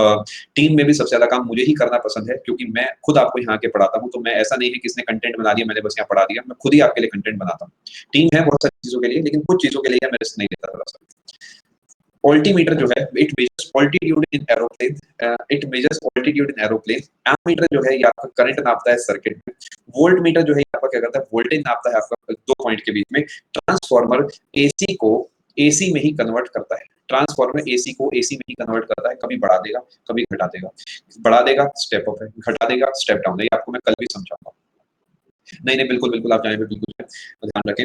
टीम में भी सबसे ज्यादा काम मुझे ही करना पसंद है, क्योंकि मैं खुद आपको यहाँ के पढ़ाता हूँ। तो मैं, ऐसा नहीं है कि इसने कंटेंट बना दिया, मैंने बस यहाँ पढ़ा दिया, मैं खुद ही आपके लिए कंटेंट बनाता हूँ। टीम है बहुत सारी चीजों के लिए, लेकिन कुछ चीजों के लिए मैं रिस्क नहीं लेता थोड़ा सा। ऑल्टीमीटर जो है, it measures altitude in aeroplane. It measures altitude in aeroplane. Ammeter जो है, ये आपका करंट नापता है सर्किट में। वोल्ट मीटर जो है, आपका क्या करता है? वोल्टेज नापता है आपका 2 पॉइंट के बीच में। ट्रांसफॉर्मर एसी को एसी में ही कन्वर्ट करता है। ट्रांसफॉर्मर एसी को एसी में ही कन्वर्ट करता है। कभी बढ़ा देगा, कभी घटा देगा। बढ़ा देगा स्टेप अप है, घटा देगा स्टेप डाउन है। ये आपको मैं कल भी समझाऊंगा। नहीं नहीं, बिल्कुल बिल्कुल, आप जाएं पे बिल्कुल ध्यान रखें।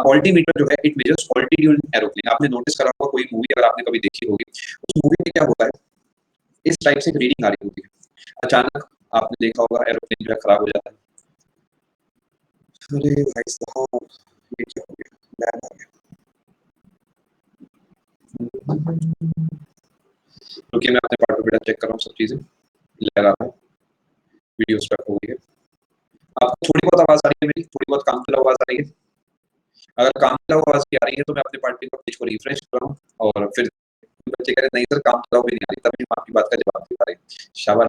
ऑल्टीमीटर जो है, it measures altitude in aeroplane. आपने नोटिस करा होगा, कोई मूवी अगर आपने कभी देखी होगी, उस मूवी में क्या होता है? इस टाइप से एक रीडिंग आ रही होती है, अचानक आपने देखा होगा एरोप्लेन जो है खराब हो जाता है। अरे भाई साहब, ये क्या हो गया? लैग आ गया। क्योंकि मैं अपने पार्ट पे बेटा चेक कर रहा हूँ, सब चीजें लगा रहा हूँ, वीडियो स्टार्ट हो गई है। आपको थोड़ी बहुत आवाज आ रही है मेरी, थोड़ी बहुत काम के आवाज आ रही है? अगर काम के आवाज भी आ रही है तो मैं अपने पार्ट पे पेज को रिफ्रेश कर रहा हूँ और फिर बच्चे कह रहे नहीं सर काम के भी नहीं आ रही, तभी हम आपकी बात का जवाब दे पा रहे हैं। शाबाश।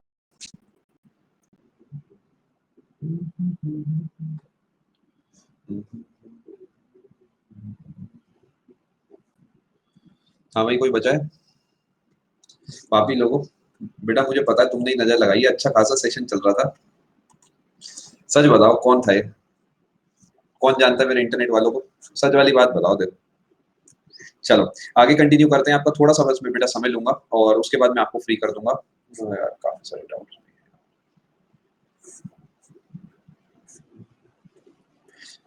हाँ भाई, कोई बचा है? पापी लोगों, बेटा मुझे पता है तुमने ही नजर लगाई है, अच्छा खासा सेशन चल रहा था। सच बताओ कौन था ये? कौन जानता है मेरे इंटरनेट वालों को? सच वाली बात बताओ। देखो चलो आगे कंटिन्यू करते हैं। आपका थोड़ा सा बस मैं बेटा समय लूंगा और उसके बाद मैं आपको फ्री कर दूंगा। यार काफी सारे डाउट।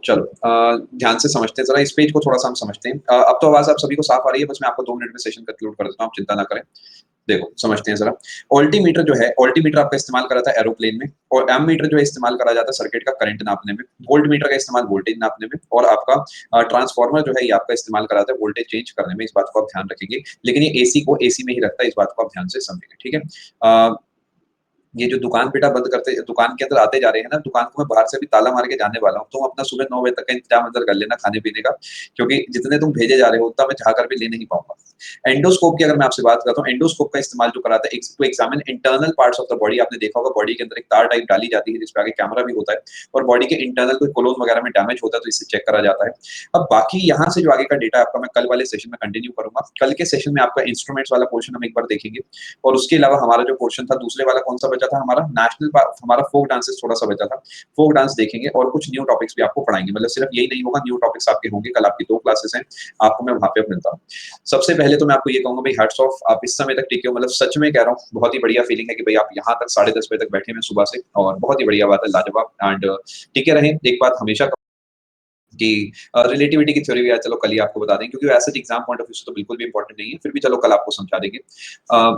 चलो ध्यान से समझते हैं जरा इस पेज को, थोड़ा सा हम समझते हैं। अब तो आवाज आप सभी को साफ आ रही है? बस मैं आपको 2 मिनट में सेशन कंक्लूड कर देता हूँ, आप चिंता ना करें। देखो समझते हैं जरा। ऑल्टीमीटर जो है, ऑल्टीमीटर आपका इस्तेमाल करा था एरोप्लेन में, और एमीटर जो है इस्तेमाल करा जाता है सर्किट का करंट नापने में, वोल्टमीटर का इस्तेमाल वोल्टेज नापने में, और आपका ट्रांसफार्मर जो है ये आपका इस्तेमाल कराता है वोल्टेज चेंज करने में। इस बात को आप ध्यान रखेंगे, लेकिन ये एसी को एसी में ही रखता है, इस बात को आप ध्यान से समझेंगे, ठीक है। ये जो दुकान बेटा बंद करते, दुकान के अंदर आते जा रहे हैं ना, दुकान को मैं बाहर से भी ताला मार के जाने वाला हूँ, तुम अपना सुबह 9 बजे तक का इंतजाम अंदर कर लेना खाने पीने का, क्योंकि जितने तुम भेजे जा रहे हो उतना मैं चाह कर भी ले नहीं पाऊंगा। एंडोस्कोप की अगर मैं आपसे बात करता हूँ, एंडोस्कोप का इस्तेमाल जो कराता है to examine internal parts of the body. आपने देखा होगा बॉडी के अंदर एक तार टाइप डाली जाती है जिसपे आगे कैमरा भी होता है, और बॉडी के इंटरनल कोई कोलोन वगैरह में डैमेज होता है तो इससे चेक करा जाता है। अब बाकी यहाँ से जो आगे का डेटा आपका मैं कल वाले सेशन में कंटिन्यू करूंगा। कल के सेशन में आपका इंस्ट्रूमेंट्स वाला पोर्शन हम एक बार देखेंगे, और उसके अलावा हमारा जो पोर्शन था दूसरे वाला कौन सा बचा था हमारा, नेशनल हमारा फोक डांसेस थोड़ा सा बचा था, फोक डांस देखेंगे और कुछ न्यू टॉपिक्स भी आपको पढ़ाएंगे। मतलब सिर्फ यही नहीं होगा, न्यू टॉपिक्स आपके होंगे। कल आपकी 2 क्लासेस हैं, आपको मैं वहां पे मिलता हूँ। सबसे पहले तो मैं आपको ये कहूंगा भाई हैट्स ऑफ, आप इस समय तक टिके हो, मतलब सच में कह रहा हूँ बहुत ही बढ़िया फीलिंग है कि भाई आप यहाँ तक 10:30 बजे तक बैठे हैं सुबह से, और बहुत ही बढ़िया बात है, लाजवाब। एंड टिके रहें। एक बात हमेशा कि रिलेटिविटी की थ्योरी भी आज चलो कल ही आपको बता दें, क्योंकि वैसे एग्जाम पॉइंट ऑफ व्यू से तो बिल्कुल भी इंपॉर्टेंट नहीं है, फिर भी चलो कल आपको समझा देंगे।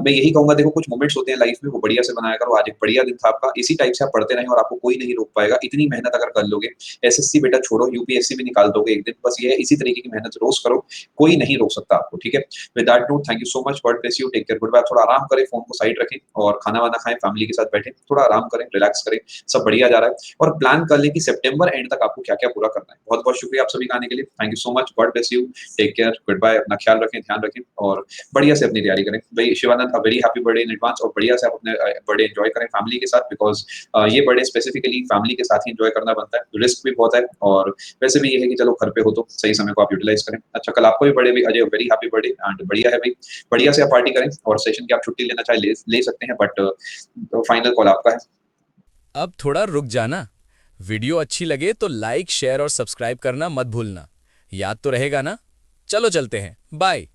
मैं यही कहूंगा, देखो कुछ मोमेंट्स होते हैं लाइफ में, वो बढ़िया से बनाया करो। आज एक बढ़िया दिन था आपका, इसी टाइप से आप पढ़ते रहें और आपको कोई नहीं रोक पाएगा। इतनी मेहनत अगर कर लोगे, एसएससी बेटा छोड़ो, यूपीएससी भी निकाल दोगे एक दिन। बस ये है, इसी तरीके की मेहनत रोज करो, कोई नहीं रोक सकता आपको, ठीक है। With that note, thank you so much, God bless you, take care, goodbye. थोड़ा आराम करें, फोन को साइड रखें और खाना वाना खाएं, फैमिली के साथ बैठें, थोड़ा आराम करें, रिलैक्स करें, सब बढ़िया जा रहा है। और प्लान कर लें कि सितंबर एंड तक आपको क्या क्या पूरा करना है। बहुत बहुत शुक्रिया आप सभी का आने के लिए, thank you so much, God bless you, take care, goodbye. अपना ख्याल रखें, ध्यान रखें और बढ़िया से अपनी तैयारी करें। भाई Shivanand, a very happy birthday in advance, और बढ़िया से आप अपने बर्थडे एंजॉय करें फैमिली के साथ, बिकॉज ये बर्थडे स्पेसिफिकली फैमिली के साथ ही एंजॉय करना बनता है, रिस्क भी बहुत है, और वैसे भी ये है कि चलो घर पे हो तो सही समय को आप यूटिलाइज करें। अच्छा कल आपको भी बर्थडे भी Ajay, very happy birthday, and बढ़िया है भाई, बढ़िया से आप पार्टी करें, और सेशन की आप छुट्टी लेना चाहे ले सकते हैं, बट फाइनल कॉल आपका है। अब थोड़ा रुक जाना। वीडियो अच्छी लगे तो लाइक शेयर और सब्सक्राइब करना मत भूलना। याद तो रहेगा ना? चलो चलते हैं, बाय।